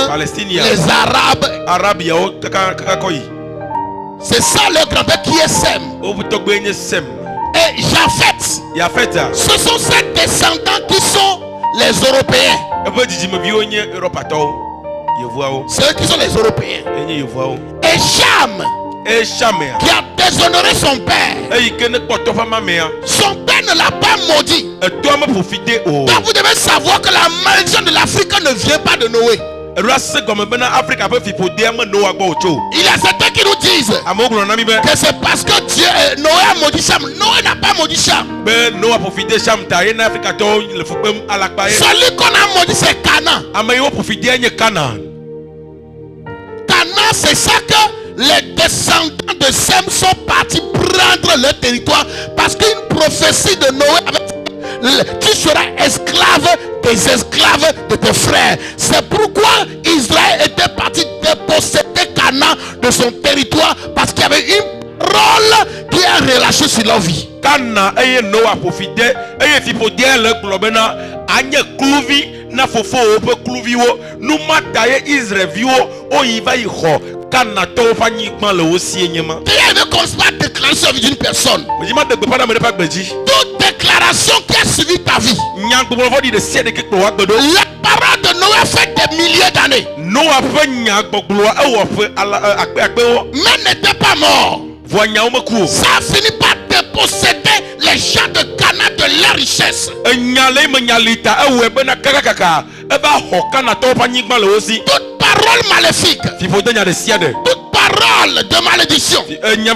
Speaker 1: les Arabes. C'est ça le grand-père qui est Sem. Et Japheth. Ce sont ces descendants qui sont les Européens. C'est eux qui sont les Européens. Et Cham, qui a déshonoré son père. Son père ne l'a pas maudit. Donc vous devez savoir que la malédiction de l'Afrique ne vient pas de Noé. Il y a certains qui nous disent que c'est parce que Dieu, Noé a maudit Cham. Noé n'a pas maudit Cham. Celui qu'on a maudit, c'est Canaan. Canaan, c'est ça que les descendants de Sem sont partis prendre leur territoire, parce qu'une prophétie de Noé avait tu seras esclave des esclaves de tes frères. C'est pourquoi Israël était parti déposséder Canaan de son territoire, parce qu'il y avait une parole qui a relâché sur leur vie.
Speaker 2: Canaan et Noé profité et fipodier le globena anye kluvi na fofo ope kluvi wo nous mataye Israël viwo o yiva yiho Canaan to fanyi kman le aussi enyema.
Speaker 1: Il y a une constante déclaration d'une personne. Toute déclaration qui a suivi ta vie. La parole de Noé fait des milliers d'années. Mais n'était pas mort. Ça a fini par déposséder les gens de Canaan de leur richesse. Toute parole maléfique, toute parole de malédiction, les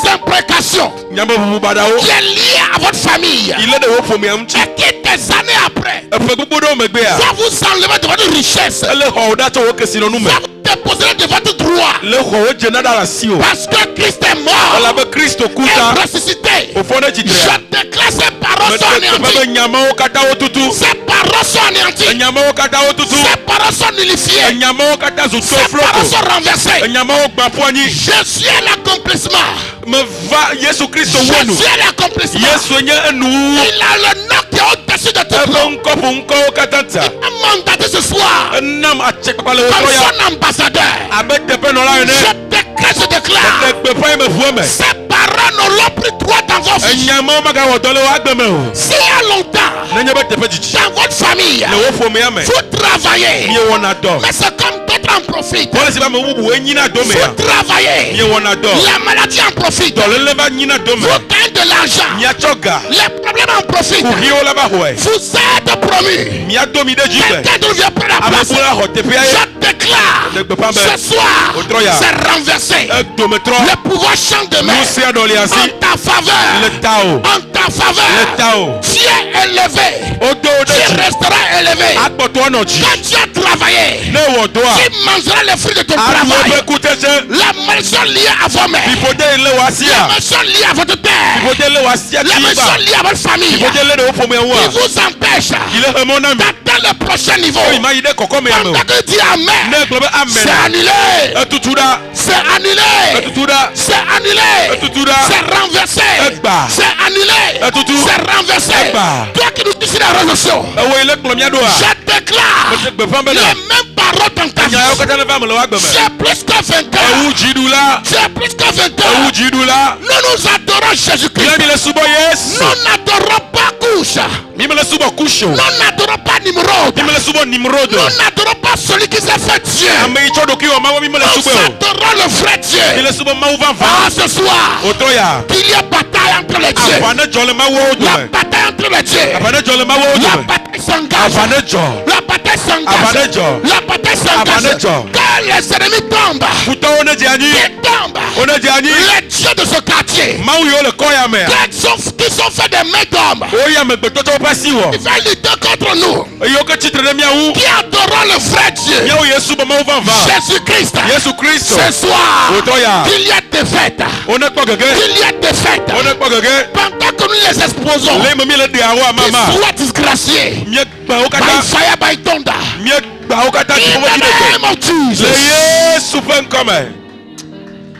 Speaker 1: imprécations qui est liée à votre famille, et qui des années après va vous enlever de votre richesse, va vous déposer de votre droit, parce que Christ est mort et ressuscité. Je déclare ces paroles sont anéanties. Ces paroles sont anéanties. Ces paroles sont nullifiées. Ces paroles sont renversées. Je suis l'accomplissement. Je suis l'accomplissement. Il a le nom qui est au-dessus de tout nom. Il m'a mandaté ce soir comme son ambassadeur. Je déclare. Ces paroles n'auront plus droit dans vos vies. Si il y a longtemps dans votre famille vous travaillez, mais c'est comme d'autres en profitent. Vous travaillez, la maladie en profite. Vous gagnez de l'argent, les problèmes en profitent. Vous êtes promu. Quelqu'un ne vient pas la place. Je déclare ce soir, c'est renversé. Le pouvoir change de main en ta faveur. En ta faveur, tu es élevé. Tu resteras élevé. Quand tu as travaillé, tu mangeras les fruits de ton travail. La maison liée à vos mères, la maison liée à votre père, la maison liée à votre famille, qui vous empêche d'atteindre le prochain niveau. Pendant que tu dis Amen, c'est annulé. C'est annulé. C'est annulé. C'est renversé. C'est annulé. C'est renversé. Toi qui nous dis la résolution, je déclare les mêmes paroles dans ta vie. C'est plus que vainqueur. C'est plus que vainqueur. Nous nous adorons Jésus-Christ. Nous n'adorons pas Couche. Nous n'adorons pas Nimrod. Nous n'adorons pas celui qui s'est fait Dieu. Nous adorons le vrai Dieu. Ce soir, qu'il y a bataille entre les dieux. La bataille entre les dieux. La bataille s'engage. La bataille s'engage. La bataille s'engage. Quand les ennemis tombent, ils tombent. Les dieux de ce quartier, qui sont faits des mains d'hommes, ils veulent lutter contre nous. Qui adorons le vrai Dieu, Jésus-Christ. Ce soir, qu'il y a défaite. Qu'il y a défaite. Pendant que nous les exposons, qu'ils soient disgraciés. By fire, by thunder. In the name of Jesus.
Speaker 2: comme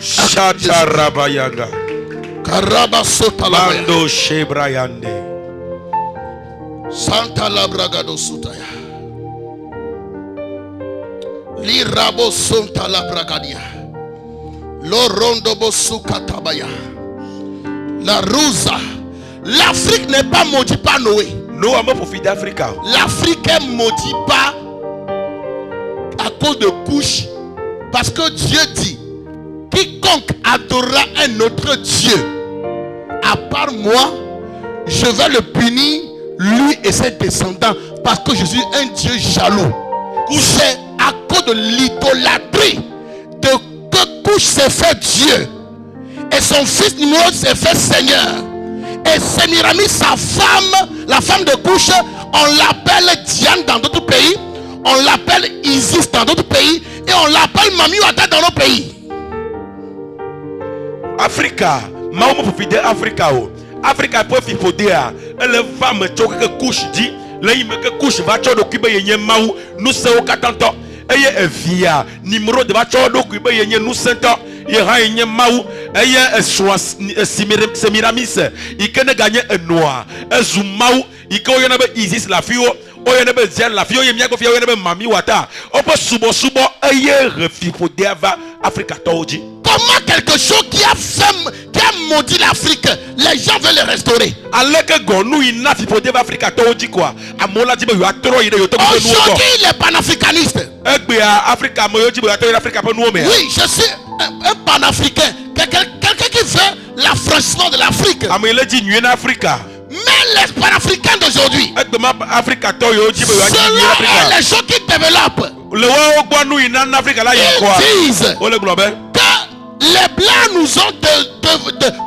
Speaker 2: Shatarabayanga.
Speaker 1: Karaba sotalabaya.
Speaker 2: Mando shebrayande.
Speaker 1: Santa labragado sutaya. Lirabo sonta labragadia. Lorondo bosukatabaya. La Rouza. L'Afrique n'est pas maudite par Noé.
Speaker 2: Noé m'a profité d'Afrique.
Speaker 1: L'Afrique est maudite pas à cause de couches. Parce que Dieu dit, quiconque adorera un autre Dieu, à part moi, je vais le punir, lui et ses descendants, parce que je suis un Dieu jaloux. C'est à cause de l'idolâtrie de que Couche s'est fait Dieu et son fils Nimrod s'est fait Seigneur. Et Sémiramis, sa femme, la femme de Couche, on l'appelle Diane dans d'autres pays, on l'appelle Isis dans d'autres pays, et on l'appelle Mami Wata dans nos pays.
Speaker 2: Africa, maman profite d'Africa. Africa peut faire elle va me choquer que Couche dit, là il me que Couche va choquer d'occuper yenye maou, nous sommes au katanto. Eye via Nimrod va choquer d'occuper yenye nous sentons. Il y a yenye maou, eye Semiramis, il peut gagner un noir, un zoumaou, il peut y avoir Isis la fille. La fille Mami Wata. On peut subo Africa.
Speaker 1: Comment quelque chose qui a maudit l'Afrique, les gens veulent le restaurer. Aujourd'hui, les panafricanistes. Oui, je suis un panafricain. Quelqu'un qui fait l'affranchissement de l'Afrique. Mais les panafricains d'aujourd'hui, selon les gens qui développent, ils disent que les blancs nous ont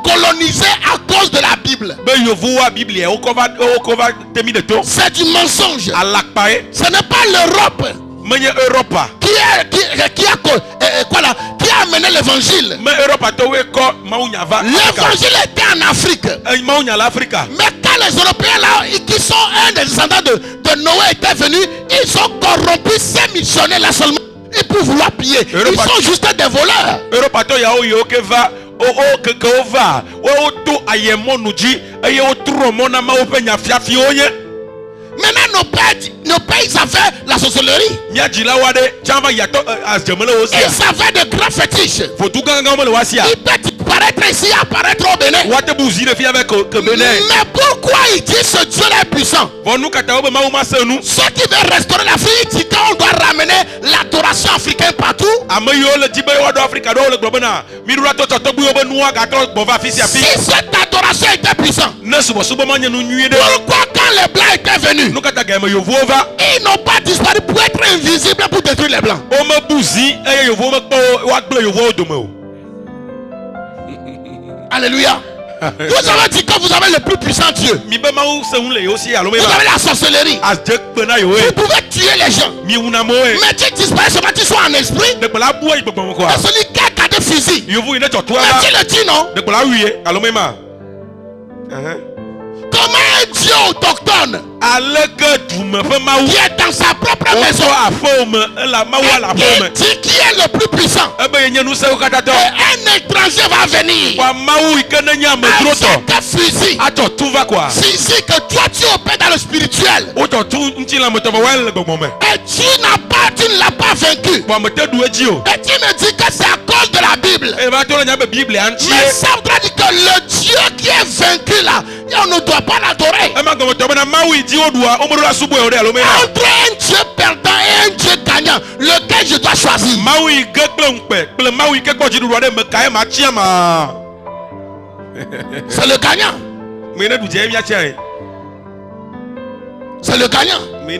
Speaker 1: colonisés à cause de la Bible. C'est du mensonge. Ce n'est pas l'Europe qui a amené l'évangile. L'évangile était en Afrique. Mais quand les Européens là, qui sont un des descendants de Noé étaient venus, ils ont corrompu ces missionnaires là seulement. Et pour vouloir piller, ils sont juste des voleurs. Maintenant, nos pays savaient la sorcellerie. Ils savaient de grands fétiches. Il peut paraître ici, apparaître au Bénin. Mais pourquoi il dit ce Dieu est puissant? Ceux qui veulent restaurer l'Afrique, il dit qu'on doit ramener l'adoration africaine partout. Si cette adoration était puissante, pourquoi quand les Blancs étaient venus, ils n'ont pas disparu pour être invisibles pour détruire les Blancs? Alléluia. Vous avez dit que vous avez le plus puissant Dieu. Vous avez la sorcellerie. Vous pouvez tuer les gens. Mais tu disparais seulement tu sois en esprit. Et celui qui a gardé fusil. Mais tu le dis non. Comment un Dieu autochtone qui est dans sa propre maison et qui est le plus puissant, et un étranger va venir avec un fusil physique que toi tu opères dans le spirituel et tu ne l'as pas vaincu, et tu me dis que c'est à cause de la Bible. Mais ça voudrait dire que le Dieu qui est vaincu là, on ne doit pas l'adorer. Entre un Dieu perdant et un Dieu gagnant, lequel je dois choisir? C'est le gagnant. C'est le gagnant. Oui,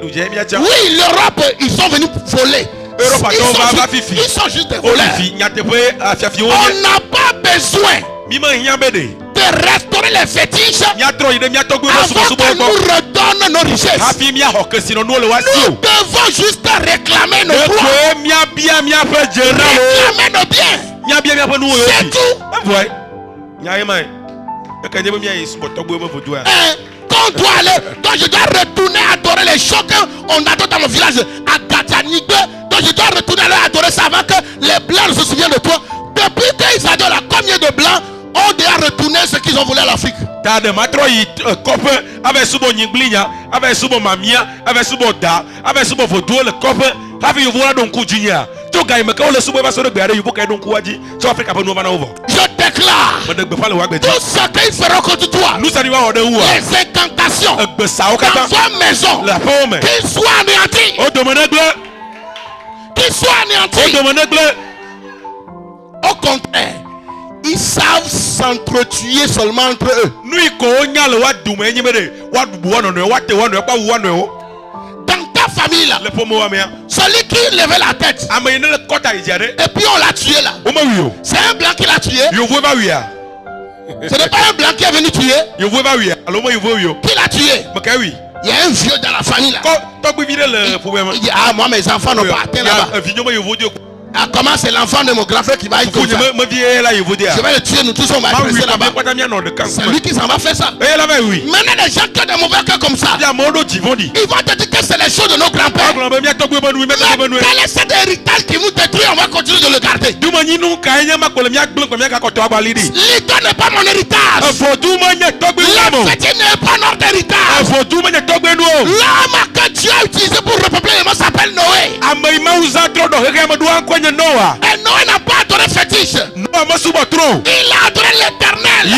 Speaker 1: l'Europe, ils sont venus voler. Ils sont juste des voleurs. On n'a pas besoin de restaurer les fétiches avant qu'on nous redonne nos richesses. Nous devons juste réclamer nos droits, réclamer nos biens. C'est tout. Quand doit aller, donc je dois retourner adorer les choses qu'on adore dans mon village à Gatanique. Donc je dois retourner aller adorer ça avant que les blancs ne se ont volé à l'Afrique.
Speaker 2: T'as de matro yi copain avec subo nyinglinya avec subo mamia avec subo da avec subo vodou le copain avec you vola donc kujinya to ga imeka ole subo ba so de gbare you boka donc kuaji so Africa ba no ba na over.
Speaker 1: Je déclare tout ce qu'ils feront contre toi,
Speaker 2: nous ça va order où
Speaker 1: les incantations dans ta maison,
Speaker 2: la pomme
Speaker 1: qu'ils soient anéantis,
Speaker 2: o domenegle
Speaker 1: qu'ils soient anéantis.
Speaker 2: o domenegle.
Speaker 1: Au contraire, ils savent s'entretuer seulement entre eux. Dans ta famille là, celui qui levait la tête et puis on l'a tué là, c'est un blanc qui l'a tué. Ce n'est pas un blanc qui est venu tuer. Qui l'a tué? Il y a un vieux dans la famille là. Il dit, ah, moi mes enfants n'ont pas atteint là-bas. Ah, comment c'est l'enfant de mon grand frère qui va être comme ça? Je vais le tuer, nous tous on va être restés là-bas. C'est lui qui s'en va faire ça. Maintenant les gens qui ont des mauvais cœurs comme ça, ils vont te dire que c'est les choses de nos grands-pères. Mais quel est cet héritage qui vous détruit? On va continuer de le garder. L'idole n'est pas mon héritage. La fête n'est pas notre héritage. L'homme que Dieu a utilisé pour repeupler le monde s'appelle Noé. Et Noé n'a pas adoré fétiche. Il a adoré l'Éternel. Le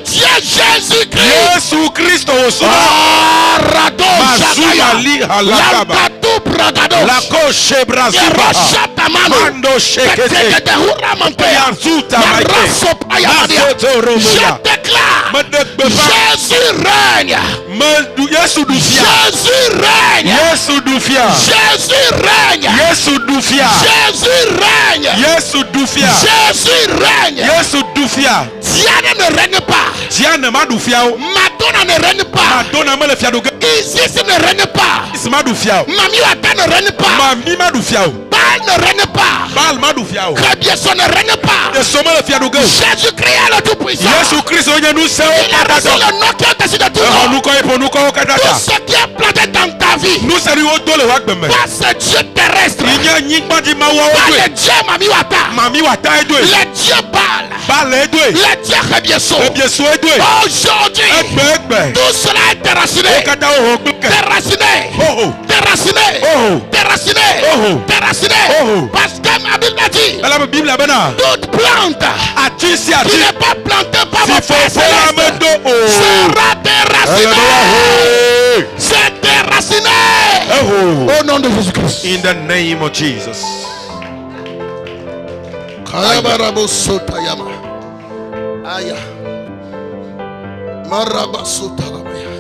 Speaker 1: Dieu Jésus-Christ. Je déclare, Jésus règne. Jésus règne. Jésus règne. Jésus règne. Jésus règne. Diane ne règne pas. Madonna ne règne pas. Isis ne règne pas. Mami Wata ne règne pas. Baal ne règne pas. Crébiason ne règne pas. Jésus-Christ est le Tout-Puissant. Il a reçu le nom qui est au-dessus de tout nom. Tout ce qui est planté dans ta vie, pas ce Dieu terrestre, pas le Dieu Mami Wata, le Dieu Baal, le Dieu Crébiason. Aujourd'hui, tout cela est déraciné. Déraciné. Parce que ma Bible a dit, toute plante qui n'est pas plantée par mon Père Céleste sera déracinée. C'est déraciné. Au nom de Jésus-Christ.
Speaker 2: In the name of Jesus.
Speaker 1: Aya. Marabasotaramaya.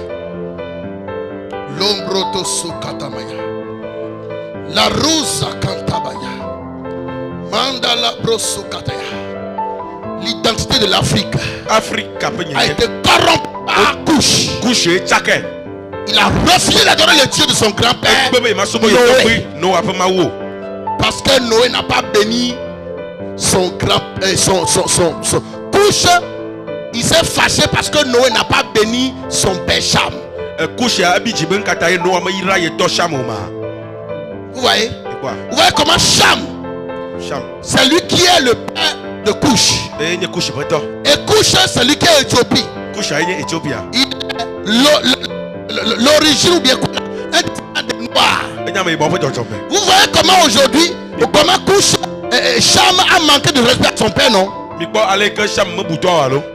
Speaker 1: Lombroto sukatamaya. La rosa cantabaya. Mandala brosukataya. L'identité de l'Afrique a été corrompue à couche. Il a refusé d'adorer le Dieu de son grand-père Noé. Parce que Noé n'a pas béni son couche. Il s'est fâché parce que Noé n'a pas béni son père Cham. Vous voyez? Vous voyez comment Cham, c'est lui qui est le père de Couche. Et Couche, c'est lui qui est Éthiopie. Il est l'origine ou bien quoi? Un des Noirs. Vous voyez comment aujourd'hui, comment Couche, Cham a manqué de respect à son père, non?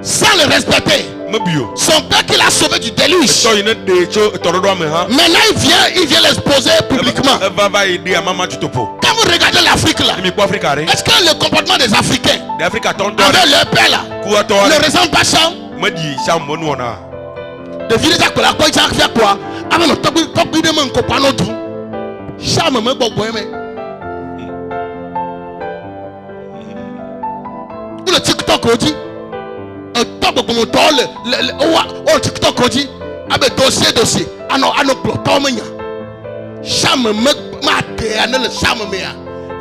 Speaker 1: Sans le respecter. Son père qui l'a sauvé du déluge. Maintenant il vient l'exposer publiquement. Quand vous regardez l'Afrique là, est-ce que le comportement des Africains avec leur père là ne ressemble pas Cham? De venir à quoi il a fait quoi? Ah non, il demande qu'on parle autre. Cham me beaucoup aimé. Le TikTok dit, top comme le TikTok dit, avec dossier, ah non, plotomania. Cham me maté, le cham mea.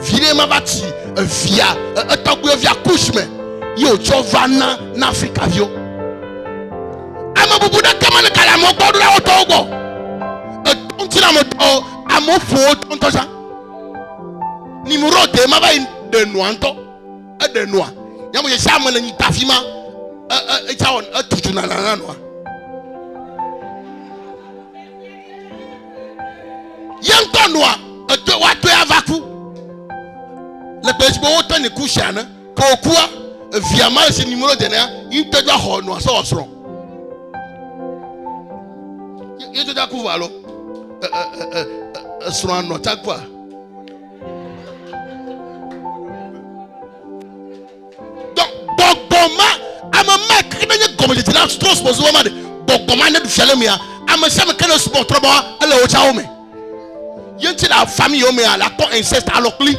Speaker 1: Vire ma bâti, via couche me. Yo, Giovanna, n'Africa vio. Ama bubu da kama le kalamo ko la otogo. Tontina moto, amo fo tontoja. Numéro de ma ba de noanto, de noa. Yamu ye cham le ni tafima. Echawon atutu na nanwa. Yantonwa watu avaku. Le pesbo autant ne couchana kokua via mal ce numéro de na intedwa ho no so osro. Yeto da ku valo. Sro no takwa. I'm a mec, I'm a comedy. That's true. Suppose woman, but commanded to shall me. I'm a some kind of sport trouble. Hello, Chaume. You tell our family, you may la con incest alocally.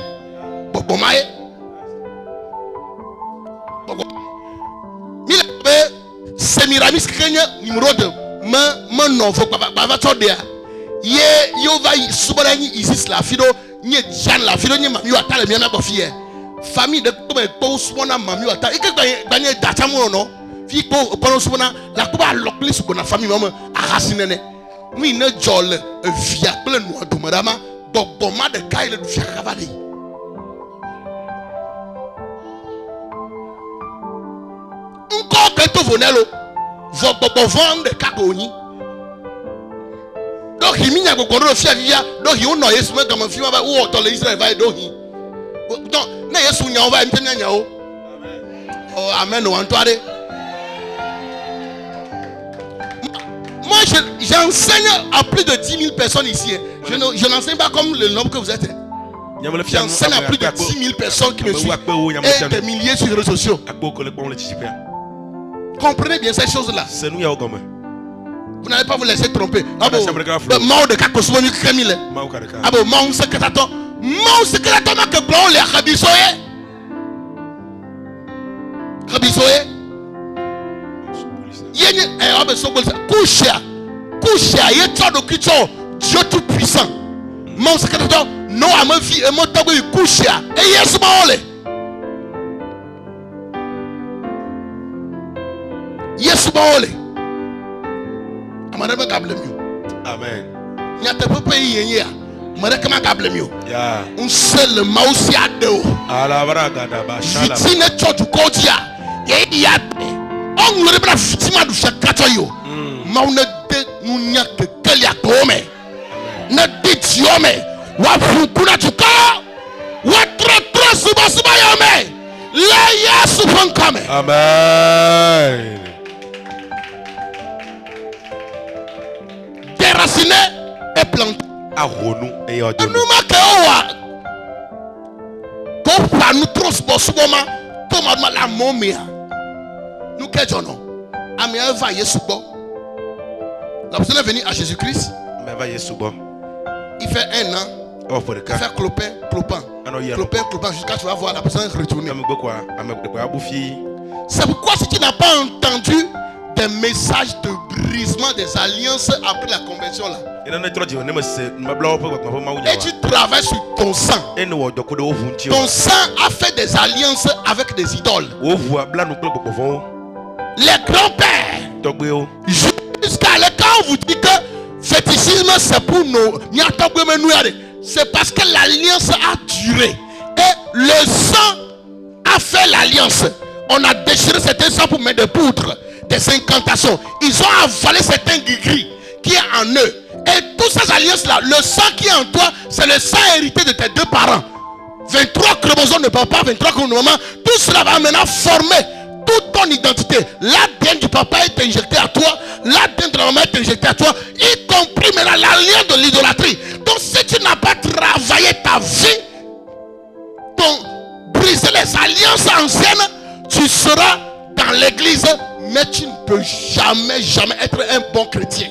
Speaker 1: But Bomae Mila Semiramis Kenya, numéro de man non, faut pas there. Ye, you va Subarani is la fido, ni Jan la fido, ni you are telling me about fear. Famille de post one mami ata et que gagner datamo no fi po post one la kuba lokli su na famille mama arasinene mi ne jol via plein no do madama boboma de kaile du fiakavali encore que to vonelo vo bobo de kakoni donc il minya go goro fiavia donc il no yesu me kama fiwa ba wo to le Israel vai do hi donc na yesu nya va mpenya nya o oh amen o antoare. Moi j'enseigne à plus de 10 000 personnes ici. Je n'enseigne pas comme le nombre que vous êtes. J'enseigne à plus de 10 000 personnes qui me suivent et des milliers sur les réseaux sociaux. Comprenez bien ces choses-là. Vous n'allez pas vous laisser tromper. Le mort de Kakosouani Kremile. Abo mort secrétaire. Mon secrétaire m'a que blanc les rabisoye. Rabisoye. Yéni abe sobol coucher. Coucher yeto do kicho Dieu tout puissant. Mon secrétaire non à ma vie et mon tago coucher et yesu maole. Yesu maole. Amana ba gable mieux.
Speaker 2: Amen.
Speaker 1: Nyata papa yenya. Marekama gable mieux. Ya. Un seul mausi ado.
Speaker 2: Ala baraga da ba shala.
Speaker 1: Fitine chotu kotia. Ye ya. On le bra fitima du chakato yo. Mauna de nunya ke kelia kome. Na ditiome. Wa fukuna tuka. Wa tro suba yome. La yesu pankame.
Speaker 2: Amen.
Speaker 1: Déraciné et planté.
Speaker 2: Aronu et
Speaker 1: nous marquons qu'on va nous transporter comme la momia. Nous qu'est-ce non? Amia va yesubo. La personne est venue à Jésus-Christ.
Speaker 2: Mais va yesubo.
Speaker 1: Il fait 1 an.
Speaker 2: Oh pour le cas.
Speaker 1: Il fait clopin. Jusqu'à tu vas voir la personne retourner. C'est pourquoi si tu n'as pas entendu des messages de brisement des alliances après la conversion là. Et tu travailles sur ton sang. Ton sang a fait des alliances avec des idoles. Les grands-pères. Jusqu'à l'écart on vous dit que fétichisme c'est pour nous. C'est parce que l'alliance a duré. Et le sang a fait l'alliance. On a déchiré certains sangs pour mettre des poutres, des incantations. Ils ont avalé certains gris qui est en eux. Et toutes ces alliances-là, le sang qui est en toi, c'est le sang hérité de tes deux parents. 23 chromosomes de papa, 23 chromosomes de maman. Tout cela va maintenant former toute ton identité. L'ADN du papa est injecté à toi. L'ADN de la maman est injecté à toi. Y compris maintenant l'alliance de l'idolâtrie. Donc si tu n'as pas travaillé ta vie, briser les alliances anciennes, tu seras dans l'église, mais tu ne peux jamais être un bon chrétien.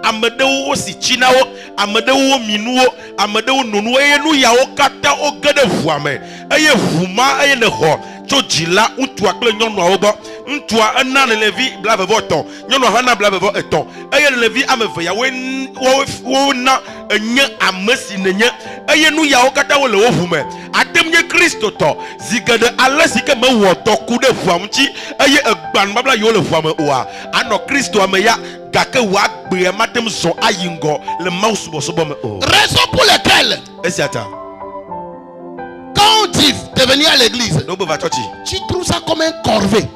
Speaker 2: Amedewo si chinawo, amedewo minuwo, amedewo nunuwo enu yawo kata ogede vuame. Eye vuma eye ne ho. Chojila untua kle nyɔnu awo untua ena le levi blavevo etɔn nyɔnu hana blavevo etɔn eye le levi ameve ya wo na enye amesi nenye eye nu yawo kata wo le wo ʋu me atem nye Kristo tɔ zigede ale si ke me wɔ dɔ ku ɖe ʋua ŋuti eye egbanubabla yiwo le ʋua me oa anɔ Kristo ame ya
Speaker 1: Raison pour laquelle quand on dit de venir à l'église, tu trouves ça comme un corvée.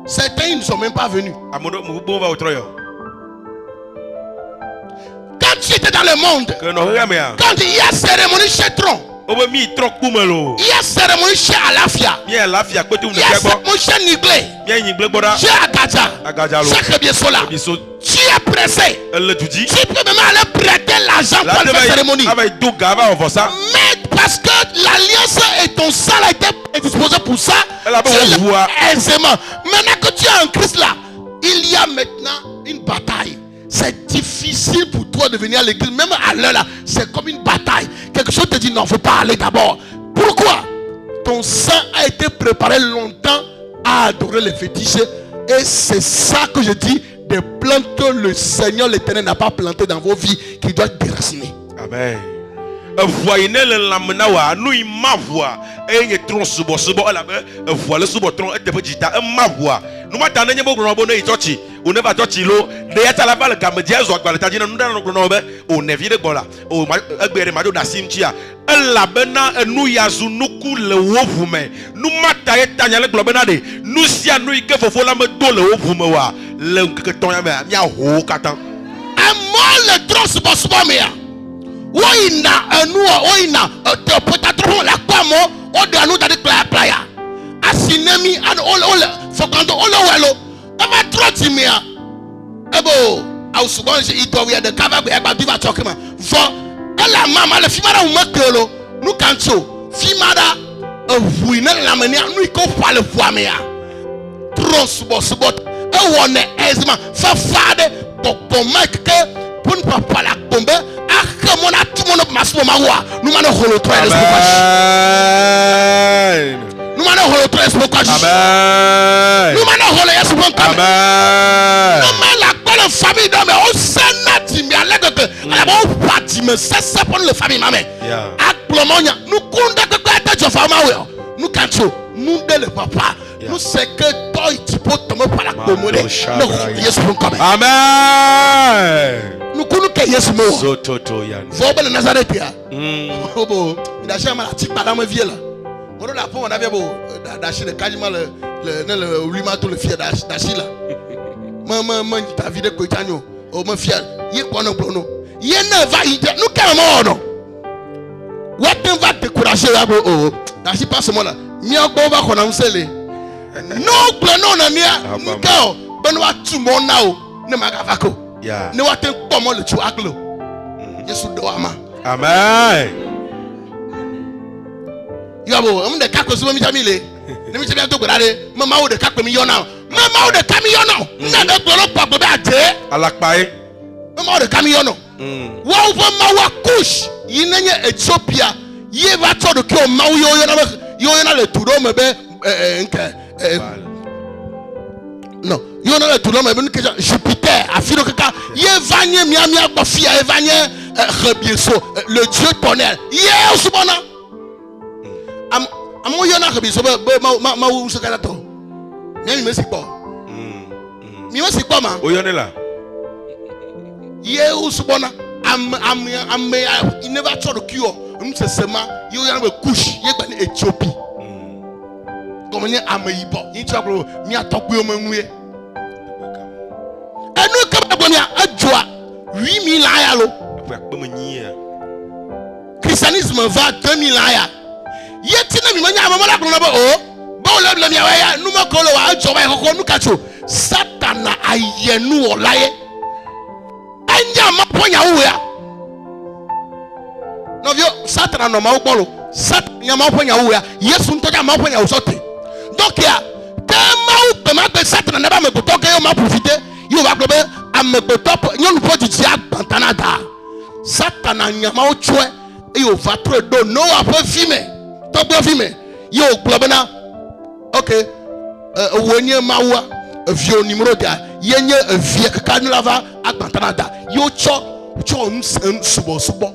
Speaker 1: Certains ils ne sont même pas venus. Quand tu étais dans le monde, quand il y a cérémonie chez Tron, il y a cérémonie chez Alafia, il y a cérémonie chez Niglé, chez Agadja, chez Kebiesola. Tu es pressé. Tu peux même aller prêter l'argent pour la cérémonie. Mais parce que l'alliance et ton sang a été disposé pour ça, tu es aisément. Maintenant que tu es en Christ là, il y a maintenant une bataille. C'est difficile pour toi de venir à l'église, même à l'heure là, c'est comme une bataille. Quelque chose te dit non, il ne faut pas aller d'abord. Pourquoi? Ton sang a été préparé longtemps à adorer les fétiches. Et c'est ça que je dis, des plantes que le Seigneur l'Éternel n'a pas plantées dans vos vies, qui doivent déraciner.
Speaker 2: Amen. Voyez le lamnawa, nous il ma voix, et il est trop subo voilà subo tron et te petit ma voix. Nous m'attendons n'y a pas de bonheur et tochi, on ne va tochi l'eau, de yata la balle comme dia zo akbala tadina nous dans nos nobe, on ne vit de bola, au agbere mado da simtia, la bena nous yazu nous coule le wofume, nous mataye tanya le globenade, nous si à nous que faut la me do le wofume wa, le que ton ya me ya ho katan.
Speaker 1: Un mot le tron subo mea. Oina anua oina te potatron la kwamo ode anu dadi playa asinemi an ole fokando ole welo ema troti mia ebo ausubonje itowe de kava be agba diva tokema fo ala mama le fimara umakelo nu kancho fimara vuina la mania nu ko fale fuamea trosbo e wone ezma fa fade popo make pour ne pas la tomber. Nous allons retrouver nous allons retrouver la famille d'hommes au Sénat c'est pour la famille nous nous cachons nous de le papa nous c'est que toi tu peux tomber par la commode
Speaker 2: amen.
Speaker 1: Nous connaissons que Yesu mo.
Speaker 2: Zototo yan.
Speaker 1: Vobe le Nazareth ya. Obo, il a jamais la petite madame vie là. On a pour on avait beau d'acheter le quasiment le lima tout le fier d'acheter là. Maman ta vie de coitanyo. Oh mon fier, il quoi non prono. Il ne va y nous carrément non. What va te décourager là oh. D'acheter pas ce moment là. Mia ko va qu'on a sele. Non prenons na mia. Ngao, benwa tu mon nao. Ne magavako. Ne wa ten pomo le tu aglo. Yesu do ama.
Speaker 2: Amen.
Speaker 1: Yabo, am de kako so mi jamile. Ne mi tebe to gbadare, mama o de kako mi yo now. Mama o de kami yo now. Na de gboro papo be ade.
Speaker 2: Alakpae.
Speaker 1: Mama o de kami yo now. Wa o fo ma wa kush. Yi nenye Ethiopia. Ye va to de ko ma yo na le turo me be non, il y en a tout le monde qui Jupiter, Afino Kaka, Yevanye Miamia Bafia, Evanye Rebieso, le dieu tonnerre. Yé Subana. Amo Yana Rebieso, ma ou se calato. Même me c'est pas. Mi me c'est pas ma.
Speaker 2: O yone là.
Speaker 1: Yé Subana. Il ne va pas de cure. Nous c'est seulement il y a une couche. Il y a une Éthiopie. Comme on est à Maïbo, il y a un peu de temps. Et nous, comme on a un joie, 8000 ans. Christianisme va 2000 ans. Il y a un moment où on a dit, nous avons Satan a eu nous au laïe. Non, Satan n'a pas eu Satan n'a pas eu Yesu n'a pas eu. Donc il y a tellement de Satan n'a pas profité. Il va glober à me top. Il y a une fois du diable Bantanada. Satan n'a pas tué. Il va trop d'eau. Non, après filmer. Top bien filmer. Il y a globena. Ok. Ouenye mawa. Vieux numéro de. Il y a un vieux canulava à Bantanada. Il y a un subo.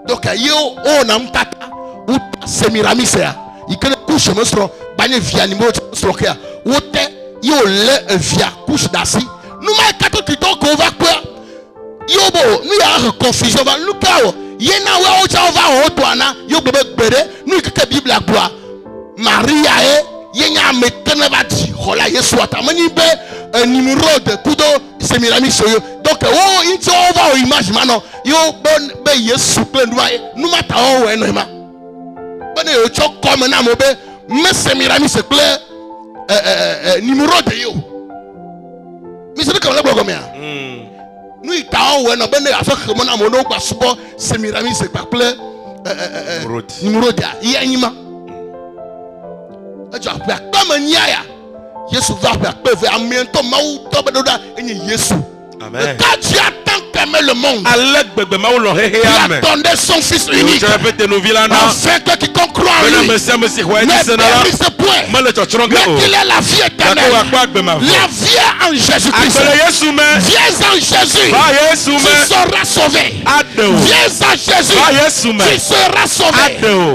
Speaker 1: Donc il y a un tata. Ou semi-ramisea. Il connaît couche me sro banye via numéro strokia wote yo le via couche d'assis. Nous m'a kato tito ko va quoi? Yo bo, nous y a confusion va nous kao. Yena wa o cha va o toana, yo bebe bere, nous que Bible a quoi? Maria yenya metene va di. Hola Yesu atamani be numéro de kudo semirami soyo. Donc oh il te va au image mano. Yo be Yesu pe nous ma ta o we no ma. Bene yo cho comme na mo be me semirami se clair numéro de yo. Mais c'est comme la blogue mea. Nous y taon ouais non ben à faire comment na mono kwa subo semirami c'est pas clair numéro de ya yima. Tu as fait comme niaya. Yesu va faire peu vers bientôt maou to bedoda enye Yesu. Amen. Quand tu attends qu'aimer le monde, il attendait son fils unique afin que quiconque croit en lui ne périsse point, mais qu'il ait la vie éternelle. La vie en Jésus-Christ. Viens en Jésus, tu seras sauvé. Viens en Jésus, tu seras sauvé.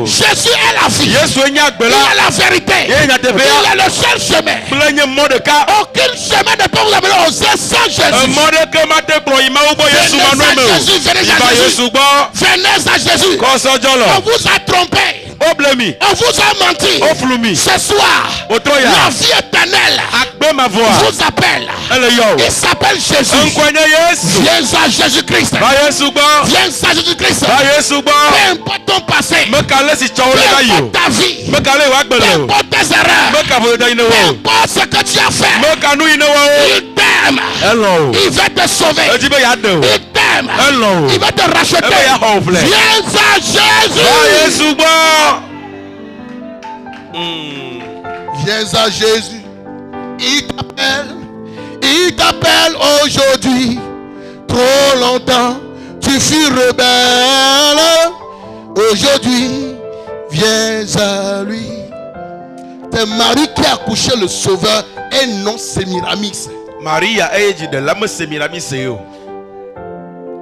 Speaker 1: Jésus est la vie, il est la vérité, il est le seul chemin. Aucun chemin ne peut vous amener au ciel sans Jésus. Venez à Jésus. On vous a trompé. On vous a menti. Ce soir, la vie éternelle vous appelle. Il s'appelle Jésus. Viens à Jésus-Christ. Viens à Jésus-Christ. Peu importe ton passé. Peu importe ta vie. Peu importe tes erreurs. Peu importe ce que tu as fait. Il t'aime. Il va te sauver. Il t'aime. Il va te racheter. Viens à Jésus. Viens à Jésus. Il t'appelle aujourd'hui. Trop longtemps tu fus rebelle. Aujourd'hui viens à lui. C'est Marie qui a accouché le Sauveur et non Sémiramis.
Speaker 2: Maria a dit de l'âme Sémiramis.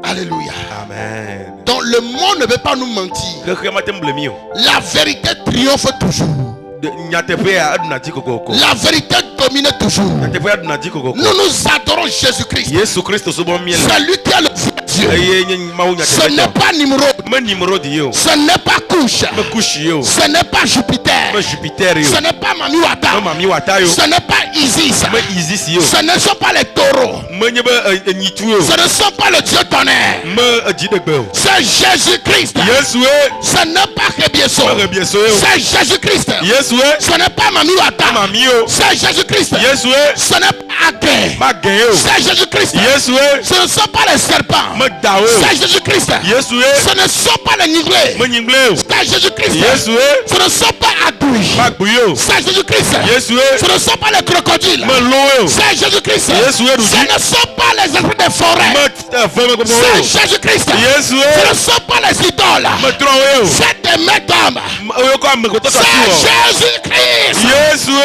Speaker 1: Alléluia.
Speaker 2: Amen.
Speaker 1: Donc le monde ne veut pas nous mentir. La vérité triomphe toujours. La vérité domine toujours. Nous nous adorons Jésus-Christ. C'est lui qui a le vrai Dieu. Ce n'est pas Nimrod. Ce n'est pas Couche. Ce n'est pas Jupiter. Ce n'est pas Mamiwata. Ce n'est pas Isis. Ce ne sont pas les taureaux. Ce ne sont pas le Dieu tonnerre. C'est Jésus-Christ. Ce n'est pas Rebieso. C'est Jésus-Christ. Ce n'est pas Mamiwata. C'est Jésus-Christ. Ce n'est pas Agé. C'est Jésus-Christ. Ce ne sont pas les serpents. C'est Jésus-Christ. Ce ne sont pas les niglés. C'est Jésus-Christ. Ce ne sont pas Adoui. C'est Jésus-Christ. Ce ne sont pas les crocodiles. C'est Jésus-Christ. Ce ne sont pas les esprits des forêts. C'est Jésus-Christ. Ce ne sont pas les idoles. C'est des mesdames. C'est Jésus-Christ. Jésus.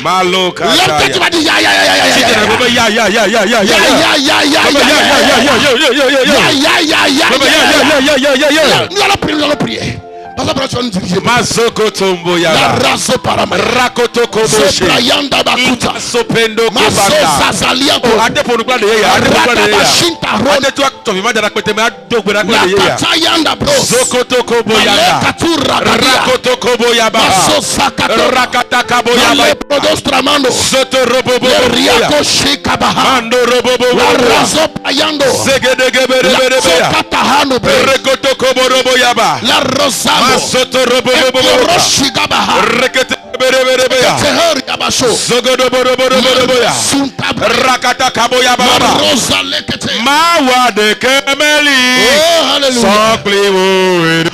Speaker 2: Maloka.
Speaker 1: Nous allons prier.
Speaker 2: Mazoko tombo ya
Speaker 1: raso parama
Speaker 2: rakoto koboshi
Speaker 1: soprayanda bakuta
Speaker 2: sopendo
Speaker 1: kubanda zazalia ko
Speaker 2: ade ponu kwa de ya ade kwa de ya ade to akto ma dara kwete ma dogbe na kwa de ya
Speaker 1: katayanda bro
Speaker 2: zokoto kobo ya rakoto kobo ya ba
Speaker 1: sosakato
Speaker 2: rakata kabo ya ba
Speaker 1: produstramando
Speaker 2: soto robobo
Speaker 1: riako shikabaha
Speaker 2: mando robobo
Speaker 1: raso payando
Speaker 2: segedegebe ya
Speaker 1: katahano
Speaker 2: rekoto kobo robo ya ba
Speaker 1: la rosamo
Speaker 2: soto robobo
Speaker 1: shikabaha
Speaker 2: rekete bereberebeya zogodo boroboya rakata kaboya baba mawade kemeli sokliwo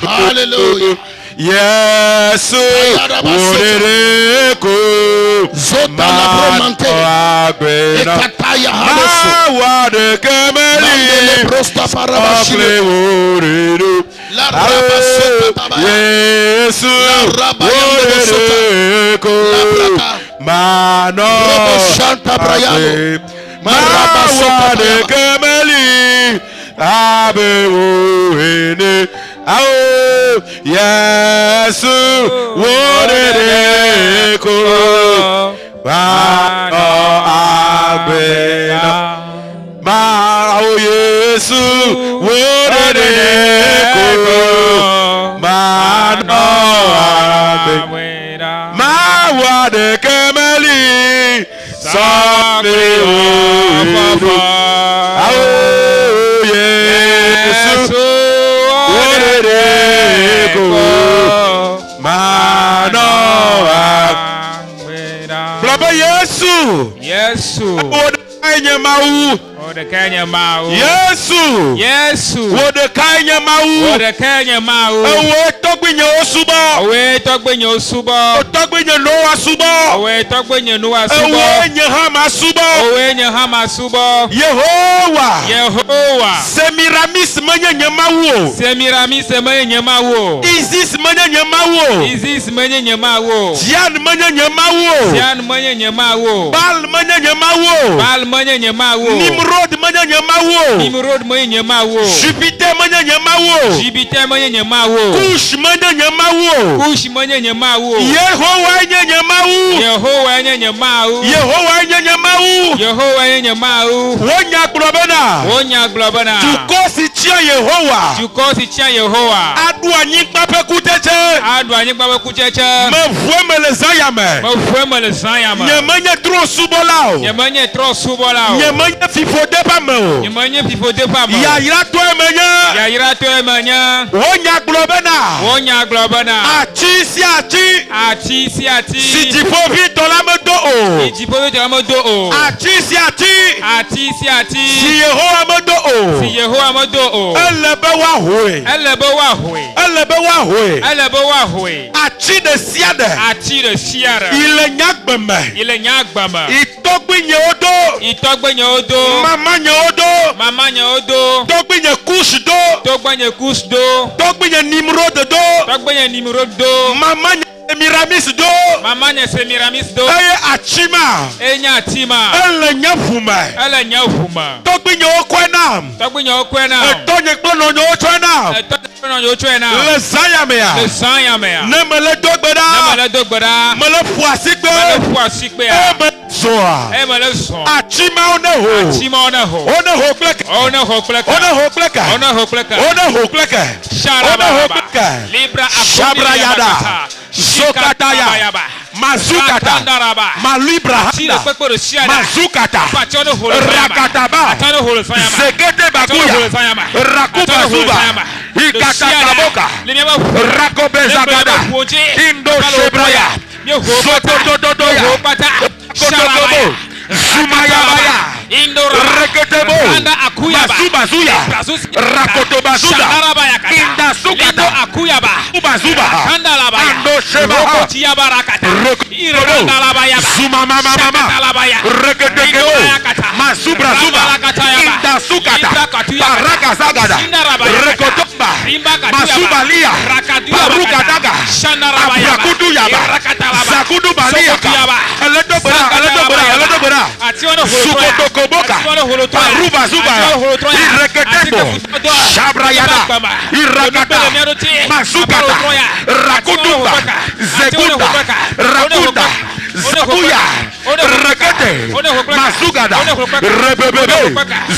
Speaker 1: hallelujah
Speaker 2: Yesu urereko agbena.
Speaker 1: Ekataya
Speaker 2: Mawa de kemeli.
Speaker 1: Prosta parabashile.
Speaker 2: Akleworedo.
Speaker 1: La rabasota tabaya.
Speaker 2: Yesu.
Speaker 1: La rabayandebosota. La braka.
Speaker 2: Mano.
Speaker 1: Robo Shanta Brayano.
Speaker 2: Mawa de kemeli. Abewoene. Ao. Yesu. Woredeko. Mano agbena. Mao Yesu. Woredeko. Mano agbena. Mawa de kemeli. Sakle o. Ao Yesu. Woredeko. Mano agbena. Blaba Yesu.
Speaker 3: Yesu.
Speaker 2: Wodekanya mau.
Speaker 3: Wodekanya mau.
Speaker 2: Yesu.
Speaker 3: Yesu.
Speaker 2: Wodekanya mau.
Speaker 3: Wodekanya mau.
Speaker 2: Ewe togbinya osuba.
Speaker 3: Owe togbenye osubo.
Speaker 2: Togbinya Noah suba.
Speaker 3: Owe togbenye Noah subo.
Speaker 2: Ewe nyehama suba.
Speaker 3: Owe nyehama subo.
Speaker 2: Yehowa.
Speaker 3: Yehowa.
Speaker 2: Semiramis manya nyemawo.
Speaker 3: Semiramis manya nyemawo.
Speaker 2: Isis manya nyemawo.
Speaker 3: Isis manya nyemawo.
Speaker 2: Tian manya nyemawo.
Speaker 3: Tian manya nyemawo.
Speaker 2: Bal manya nyemawo.
Speaker 3: Bal manya nyemawo.
Speaker 2: Nimrod manya nyemawo.
Speaker 3: Nimrod manya nyemawo.
Speaker 2: Jupiter manya nyemawo.
Speaker 3: Jupiter manya nyemawo.
Speaker 2: Kush manya nyemawo.
Speaker 3: Kush manya nyemawo.
Speaker 2: Yehowa nya nyemawo.
Speaker 3: Yehowa nya nyemawo.
Speaker 2: Yehowa nya nyemawo.
Speaker 3: Yehowa nya nyemawo.
Speaker 2: Wonya globana.
Speaker 3: Wonya globana.
Speaker 2: Tukosi tia Yehowa.
Speaker 3: Tukosi tia Yehowa.
Speaker 2: Adu anyikpa pe kuteche.
Speaker 3: Adu anyikpa pe kuteche.
Speaker 2: Me vueme le zayame.
Speaker 3: Me vueme le zayame.
Speaker 2: Nyemanye tro subolao.
Speaker 3: Nyemanye tro subolao.
Speaker 2: Nyemanye fifode pa me.
Speaker 3: Nyemanye fifode pa me.
Speaker 2: Ya ira to emenya.
Speaker 3: Ya ira to emenya.
Speaker 2: Wonya globana.
Speaker 3: Wonya globana.
Speaker 2: Ati si ati.
Speaker 3: Ati si ati.
Speaker 2: Si jifovi tola me do o.
Speaker 3: Si jifovi tola me do o.
Speaker 2: Ati si ati.
Speaker 3: Ati si ati.
Speaker 2: Si Yehowa me do o.
Speaker 3: Si Yehowa me do o.
Speaker 2: Elebe wa hoe.
Speaker 3: Elebe wa hoe.
Speaker 2: Elebe wa hoe.
Speaker 3: Elebe wa hoe.
Speaker 2: Ati de siade.
Speaker 3: Ati de siade.
Speaker 2: Ile nyagbeme.
Speaker 3: Ile nyagbeme.
Speaker 2: Itogbenye odo.
Speaker 3: Itogbenye odo.
Speaker 2: Mama nye odo.
Speaker 3: Mama nye odo.
Speaker 2: Togbenye kush do.
Speaker 3: Togbenye kush do.
Speaker 2: Togbenye nimrod do.
Speaker 3: Togbenye nimrod do.
Speaker 2: Mama nye Semiramis do.
Speaker 3: Mama nye Semiramis do.
Speaker 2: Eye achima.
Speaker 3: Enya atima.
Speaker 2: Ele nyafume.
Speaker 3: Ele nyafuma.
Speaker 2: Togbenye okwenam.
Speaker 3: Togbenye okwenam.
Speaker 2: Etonye klono nyo ochwenam.
Speaker 3: Etonye klono nyo ochwenam.
Speaker 2: Le zayamea.
Speaker 3: Le zayamea.
Speaker 2: Ne me le dogbeda.
Speaker 3: Ne me le dogbeda.
Speaker 2: Me le fuasikbe.
Speaker 3: Me le fuasikbe.
Speaker 2: Eme zoa.
Speaker 3: Eme le zo.
Speaker 2: Achima one ho.
Speaker 3: Achima one ho.
Speaker 2: One ho kleke.
Speaker 3: One ho kleke.
Speaker 2: One ho kleke.
Speaker 3: One ho kleke.
Speaker 2: One ho kleke.
Speaker 3: Sharaba. Libra
Speaker 2: Shabra yada. Zokataya. Mazukata. Malibra handa. Mazukata. Rakataba. Zekete bakuya. Rakuba zuba. Ikatakaboka. Rakobezagada. Indo shebraya. Sototototoya. Kotokobo. Zumayabaya. Reketebo. Masubazuya. Rakotobazuda. Indasukata. Ubazuba. Ando shebaha. Zumamamamama. Reketekebo. Masubrazuba. Indasukata. Parakazagada. Rekotomba. Masubalia. Parukadaga. Abrakuduyaba. Zakudubaliaka. Eledobera. Sukotokoboka. Parubazuba. Ireketembo. Shabrayada. Irakata. Masukata. Rakutumba. Zekunda. Rakunda. Zakuya. Rekete. Masugada. Rebebebe.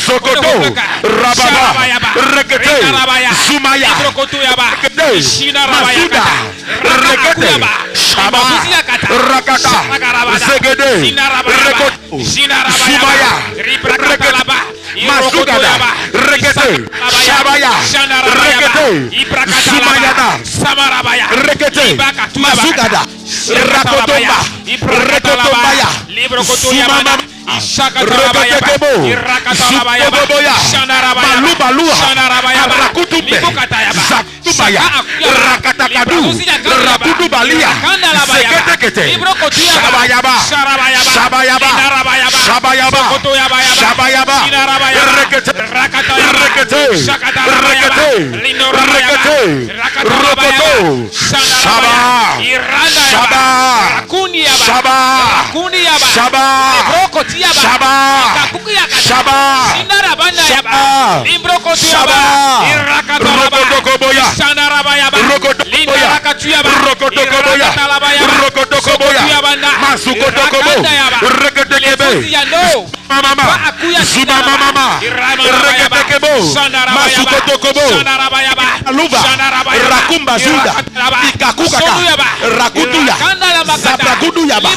Speaker 2: Zokoto. Rababa. Rekete. Zumaya. Rekete. Masuda. Rekete. Shaba. Rakata. Zegede. Rekoto. Zumaya. Rekete. Masugada. Rekete. Shabaya. Rekete. Zumayada. Rekete. Masugada. Rakotomba. Rekotombaya. Zumamama. Reketekebo. Zukoboboya. Malubalua. Rakutumbe. Zakutubaya. Rakatakadu. Rakutubalia. Zeketekete. Shabayaba. Shabayaba. Shabayaba, Shabayaba, Rekete, Rekete, Rekete, Rekete, Rokoto, Shaba, Shaba, Shaba, Shaba, Shaba, Shaba, Shaba, Rokotokoboya, Rokotokoboya, Rokotokoboya, Rokotokoboya, Masukotokobo, Reketekebe, Mama, Suba Mama, Reketekebo, Masukotokobo, Aluba, Rakumba Zuda, Ikakukaka, Rakutuya, Zabrakuduyaba,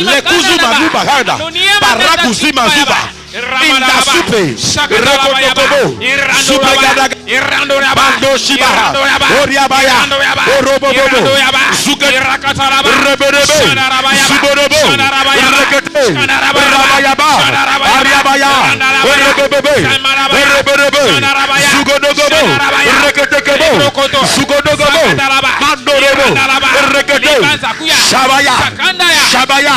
Speaker 2: Lekuzuma Zuba Hada, Parakusima Zuba, Inda Supe, Rekotokobo, Supegadaga, Bando Shibaha, Oriabaya, Orobobobo, Zuket, Reberebe, Suborobo, Rekete, Rabayaba, Ariabaya, Rebebebe, Reberebe, Sugodogobo, Reketekebo, Sugodogobo, Mandorobo, Rekete, Shabaya, Shabaya,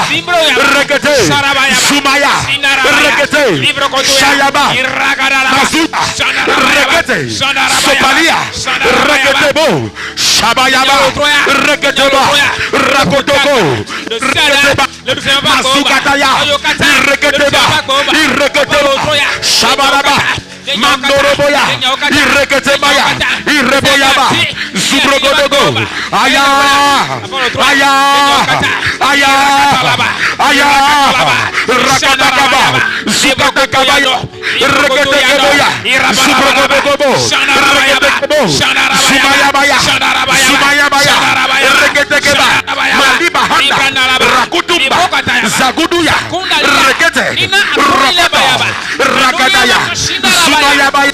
Speaker 2: Rekete, Sumaya, Rekete, Shayaba, Mazuta, Rekete, Sopalia, Reketebo, Shabayaba, Reketeba, Rakotoko, Reketeba, Masukataya, Reketeba, Reketeba, Shabaraba, Mandoroboya, Ireketebaya, Ireboyaba, Zubrogodogo, Aya, Aya, Aya, Aya, Rakatakaba, Zukatakabaya, Reketekeboya, Zubrogodogo, Reketekebo, Sumayabaya, Sumayabaya, Reketekeba, Maliba Handa, Rakutumba, Zaguduya, Rekete, Rokota, Rakataya, Sumayabaya,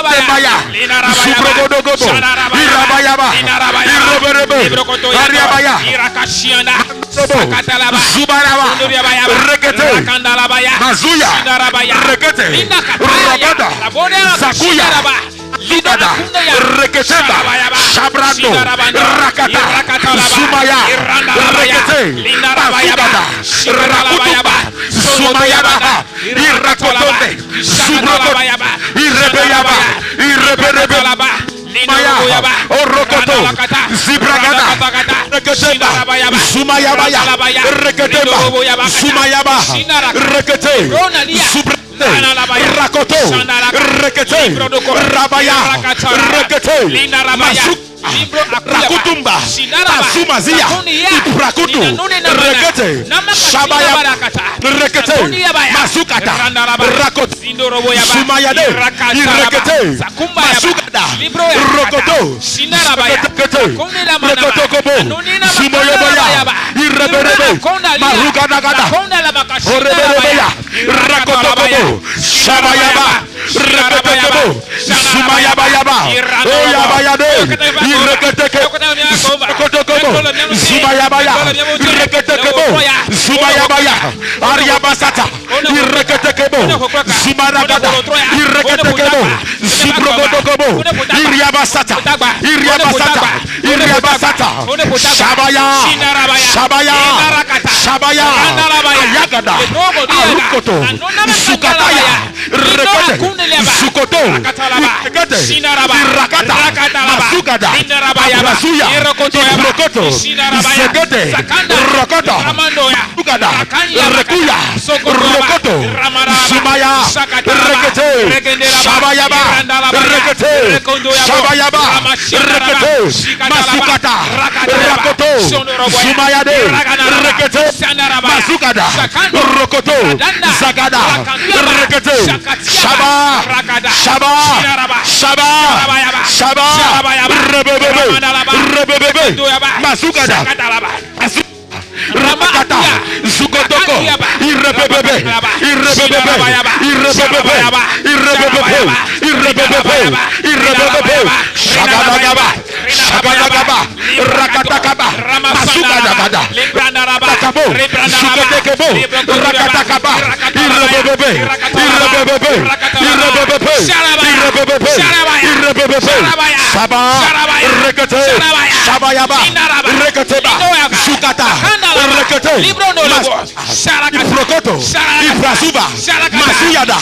Speaker 2: Rebaya, Subrogodogobo, Irabayaba, Iroberebe, Ariabaya, Zubaraba, Rekete, Mazuya, Rekete, Rabada, Zakuya, Lidada, Reketeba, Shabrando, Rakata, Sumaya, Rekete, Bazugada, Rakutuba, Sumayaba, Irakotonde, Subrogodogobo, Irebeyaba, Ireberebe, Maya, Orokoto, Zibragada, Reketeba, Sumayabaya, Reketeba, Sumayaba, Rekete, Rakoto, Rekete, Rabaya, Rekete, Masuk, Rakutumba, Asumazia, Prakutu, Rekete, Shabaya, Rekete, Masukata, Rakot, Sumayade, Rekete, Masukada, Rokoto, Rekete, Rokotokobo, Sumayabaya, Ireberebe, Marugadagada, Oreberebeya, Rakotokobo, Shabayaba, Reketekebo, Sumayabayaba, Oyabayade, Ireketekebo, Sumayabaya, Ireketekebo, Sumayabaya, Ariabasata, Ireketekebo, Sumaragada, Ireketekebo, Subrogodogobo, Iriabasata, Iriabasata, Iriabasata, Shabaya, Shabaya, Shabaya, Ayagada, Arukoto, Sukataya, Rekete, Sukoto, Rekete, Rakata, Masukada, Abrasuya, Rokoto, Segete, Rokoto, Masukada, Rekuya, Rokoto, Sumaya, Rekete, Shabayaba, Rekete, Shabayaba, Rekete, Masukata, Rakoto, Sumayade, Rekete, Masukada, Rokoto, Zagada, Rekete, Shaba, Shaba, Shaba, Shaba, Rebebebe, Rebebebe, Masukada, Ramakata, Zukotoko, Irebebebe, Irebebebe, Irebebebe, Irebebebe, Irebebebe, Irebebebe, Shagadagaba, Shagadagaba, Rakatakaba, Masukadagada, Takabo, Sukotekebo, Rakatakaba, Irebebebe, Irebebebe, Irebebebe, Irebebebe, Irebebebe, Shaba, Rekete, Shabayaba, Reketeba, Sukata, Rekete, Prokoto, Rokoto, Ibrazuba, Masuyada,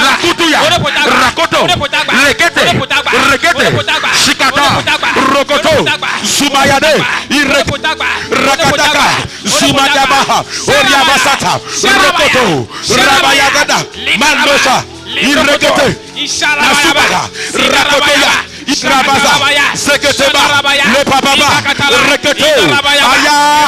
Speaker 2: Lakutuya, Rakoto, Rekete, Shikata, Rokoto, Sumayade, Rakataka, Sumayaba, Oriabasata, Rokoto, Rabayagada, Mandosa, Irekete, Nasubaga, Rakotoya, Ikrabaza, Seketeba, Le Pababa, Rekete, Aya,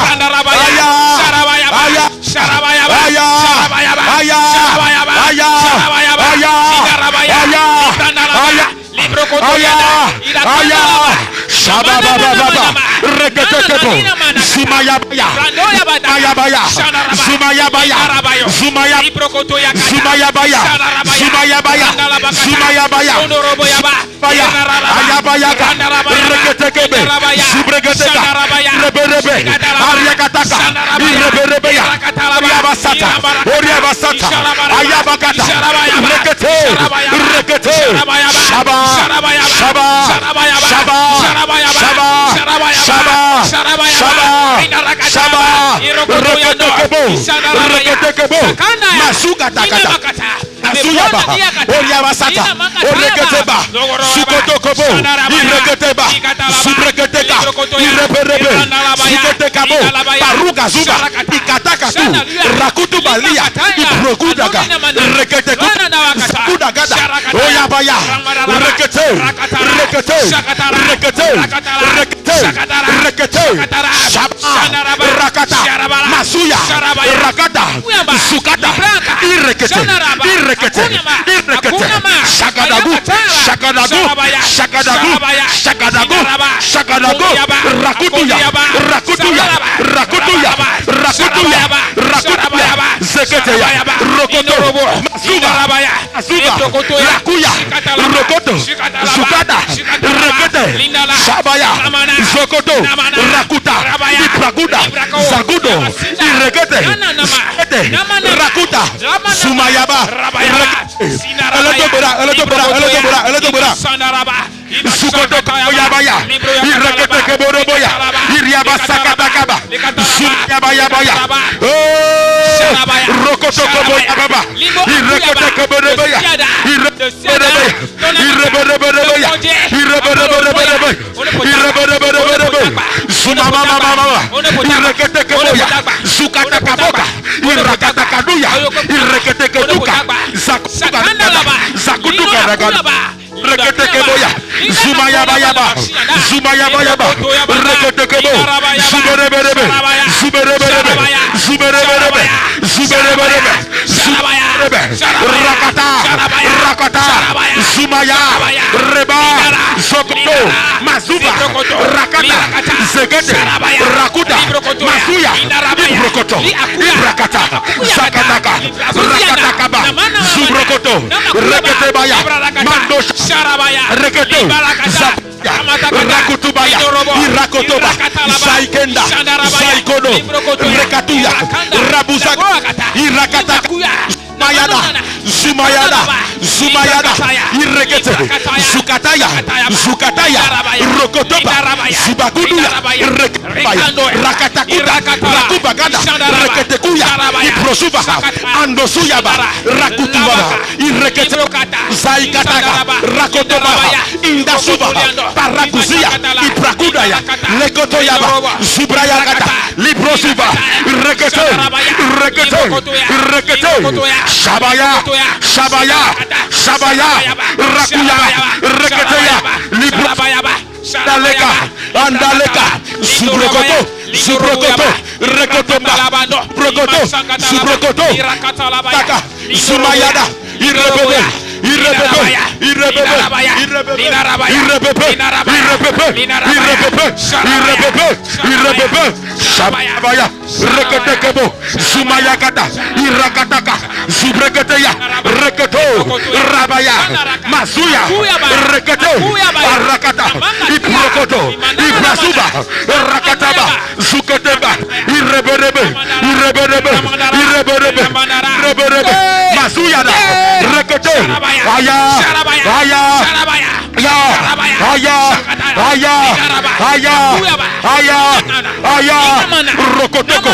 Speaker 1: Rokotoko,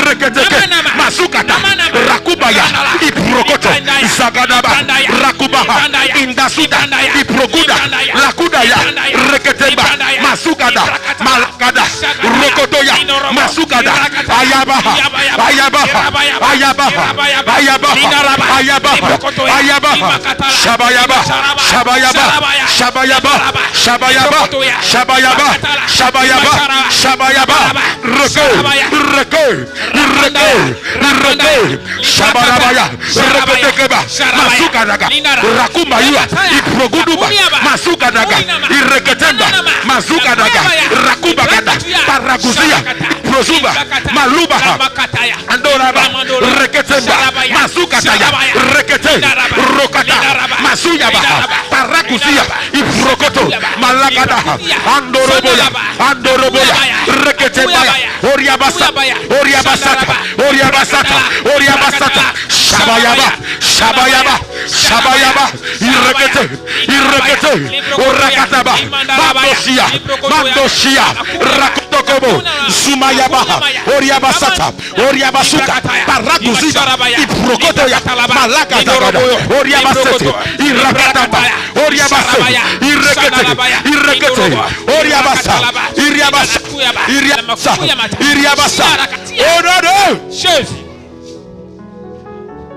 Speaker 1: Reketeke, Masukata, Rakuba.
Speaker 2: Rakubaya, Iprokoto, Zagadaba, Rakubaha, Indasuda, Iprokuda, Lakudaya, Reketeba, Masugada, Malakada, Rokotoya, Masugada, Ayabaha, Ayabaha, Ayabaha, Ayabaha, Ayabaha, Ayabaha, Shabayaba, Shabayaba, Shabayaba, Shabayaba, Shabayaba, Shabayaba, Shabayaba, Recueil, Shabarabaya, Reketekeba, Masukadaga, Rakumayua, Iproguduba, Masukadaga, Ireketemba, Masukadaga, Rakubagada, Paraguzia, Prozuba, Malubaha, Andoraba, Reketemba, Masukataya, Rekete, Rokata, Masuyabaha, Paraguzia, Iprokoto, Malagadaha, Andoroboya, Andoroboya, Reketebaya, Oriabasa, Oriabasata, Oriabasata, Oriabasata, Shabayaba, Shabayaba, Shabayaba, Irekete, Irekete, Orakataba, Mandosia, Mandosia, Rakotokobo, Sumayabaha, Oriabasata, Oriabasuka, Paraguzida, Iprokotoya, Malakataba, Oriabasete, Irakataba, Oriabase, Irekete, Irekete, Oriabasa, Iriabasa, Iriabasa, Iriabasa. Oh no no!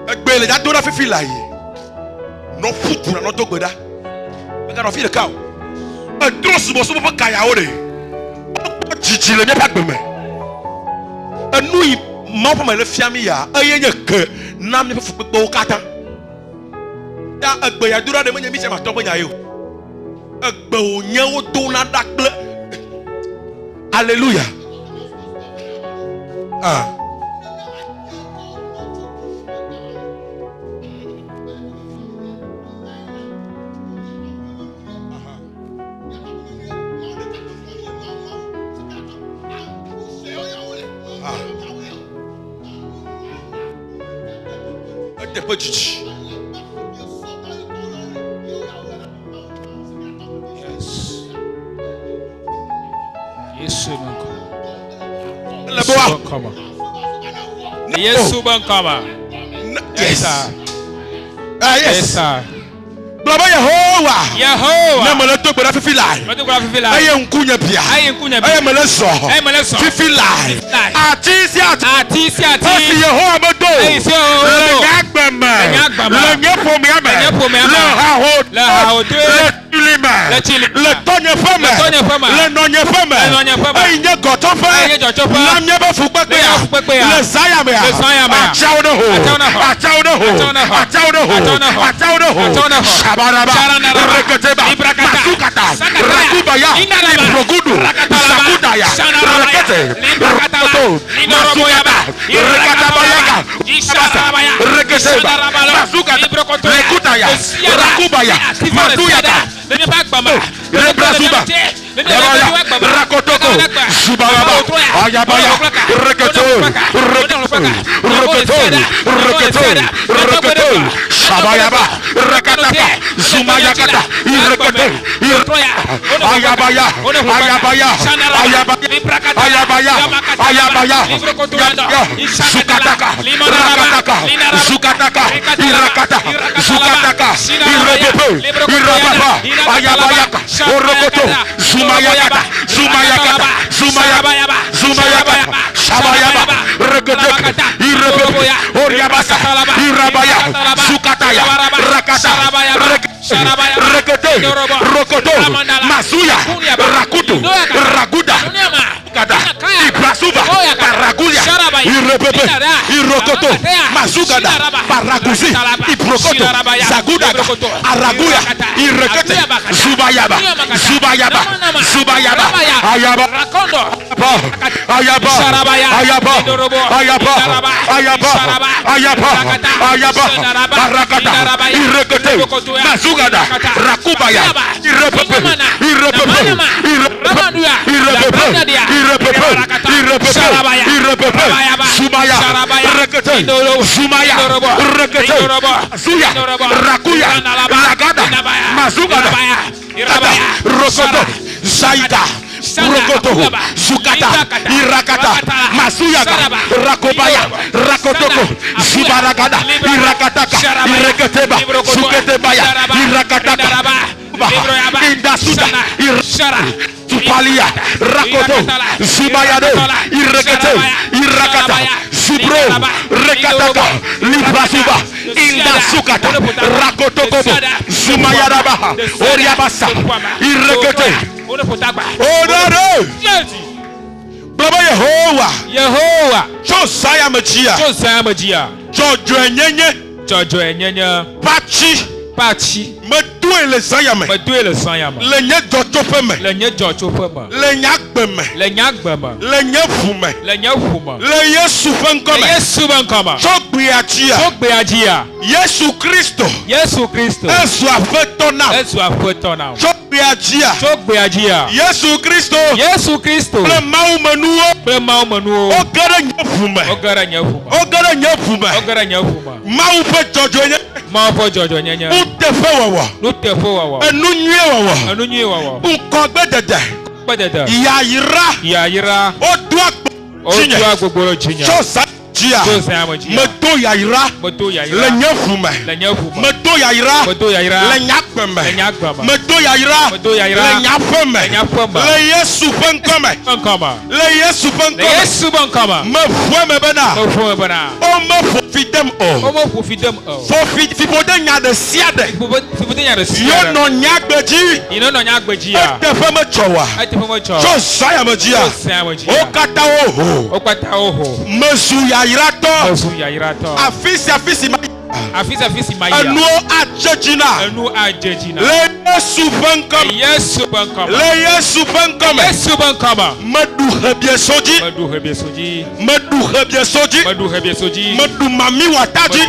Speaker 2: Egbele da dora fifi la yi. No futu na no to gbeda. We can feel the cow. E drosu bo so bo kaya o de. Jiji le me pa gbeme. Enu yi ma pa ma le fiami ya. Eye nye ke na me fu pepe o kata. Ya egbe ya dora de me nye mi se ma to bo nya yo. Egbe o nye o do na dakle. Hallelujah.
Speaker 3: Yes, Subankama. Yes, sir. Yes, sir.
Speaker 2: Blaba Yehovah.
Speaker 3: Yehovah.
Speaker 2: Na mele to gbera fifi lai. Aye nkunya bia. Aye mele so. Fifi lai. Atisi. Asi Yehovah me do. Le ngagbeme. Le nyepo me ame. Le haho. Le tonye feme. Le nonye feme. Aye nye goto fe. Nam nye be fukpekpe ya. Le saya me ya. Achawo no ho. Shabaraba, Reketeba, Masukata, Rakubaya, Iprogudu, Sakudaya, Rekete, Rakato, Masukata, Rekatabayaka, Reketeba, Masukata, Rekutaya, Rakubaya, Matuyaka, Rebrasuba, Rakotoko, Subaraba, Ayabaya, Reketo, Shabayaba, Rakataka, Zumayakata, Irekete, Ayabaya, Sukataka, Rakataka, Zukataka, Irakata, Zukataka, Irababa, Ayabayaka, Orokoto, Zumayakata, Shabayaba, Reketeka, Irebebe, Oriabasa, Irabaya, Zukataya, Rakata, Rekete, Rokoto, Masuya, Rakutu, Raguda, Ibrasuba, Paraguya, Irebebe, Irokoto, Masugada, Paraguzi, Iprokoto, Zaguda, Araguya, Irekete, Zubayaba, Ayaba, Barakata, Irekete, Masugada, Rakubaya, Irebebe, Sumaya, Rekete, Sumaya, Rekete, Suya, Rakuya, Lagada, Masugada, Rokoto, Zaida, Rokoto, Zukata, Irakata, Masuyaga, Rakobaya, Rakotoko, Zubaragada, Irakataka, Ireketeba, Zuketebaya, Irakataka, Indasuda, Irashara, Tupalia, Rakoto, Zubayade, Irekete, Irakata, Zubro, Rekataka, Librasuba, Indasukata, Rakotoko, Zumayarabaha, Oriabasa, Irekete. Oh no! Baba Yehovah. Josiah Majia. Jojo Enyenye. Pachi. Medoué le Zayame. Le nye Jotopeme. Le Nyagbeme. Le Nyefume. Le Yesu Fenkome. Jogbeajia. Yesu Christo. Esu afetona. Jogbeajia. Yesu Christo. Le Maumenuo. Ogere Nyefume. Mau pe Jojo Enyenye. Utefe wawa. Enunye wawa. Ukogbe dede. Yayira. Odua gbogbo jinya. Josiah Medo Yaira. Le Nyefume. Medo Yaira. Le Nyagbeme. Medo Yaira. Le Nyafeme. Le Yesu Fenkome. Me fue me bena. O me fofidem o. Fofide nya de siade. Yo no nyagbeji. Etefe me chowa. Josiah Majia. Okata oho. Mesu Yairato. Afisi Maya. Enu ajejina. Le Yesu Fenkome. Medu hebiesoji. Medu mami wataji.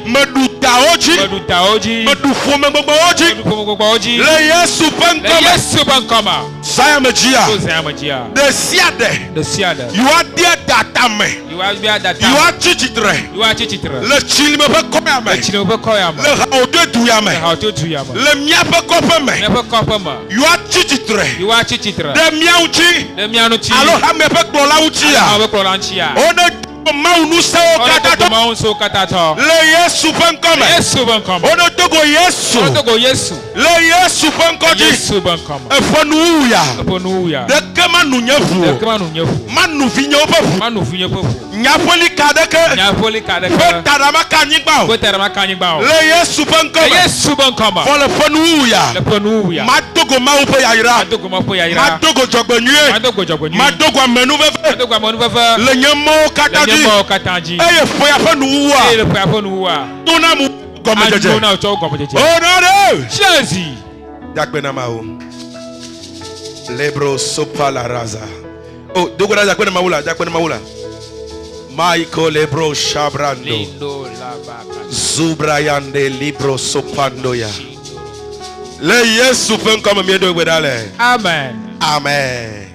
Speaker 2: Medu taoji. Medu fome gbogboji. Le Yesu Fenkome. Saya Majia. The siade. You are there datame. You are chichitre. Le chilime pe koyame. Le haote tuyame. Le mia pe kopeme. You are chichitre. De miauchi. Alo hame pe klola uchia. One Maunu so katato. Le Yesu Fenkome. Ono togo Yesu. Le Yesu Fenkoji. Efonuya. De kema nunyefu. Manu vinyopefu. Nyafoli kadeke. Fetarama kanyigba. Le Yesu Fenkome. For le fonuya. Madogo maupe yaira. Madogo jogbenye. Madogo amenuvefe. Le nyemo kataji. Eye foya fenuwa. Tunamu gomejeje. Oh no. Chelsea. Yakbena mao. Lebro sopa la raza. Oh, dogo raza yakbena maula. Michael Lebro Shabrando. Zubrayande Libro Sopandoya. Le Yesu Fenkome miedo gwedale.
Speaker 3: Amen.
Speaker 2: Amen.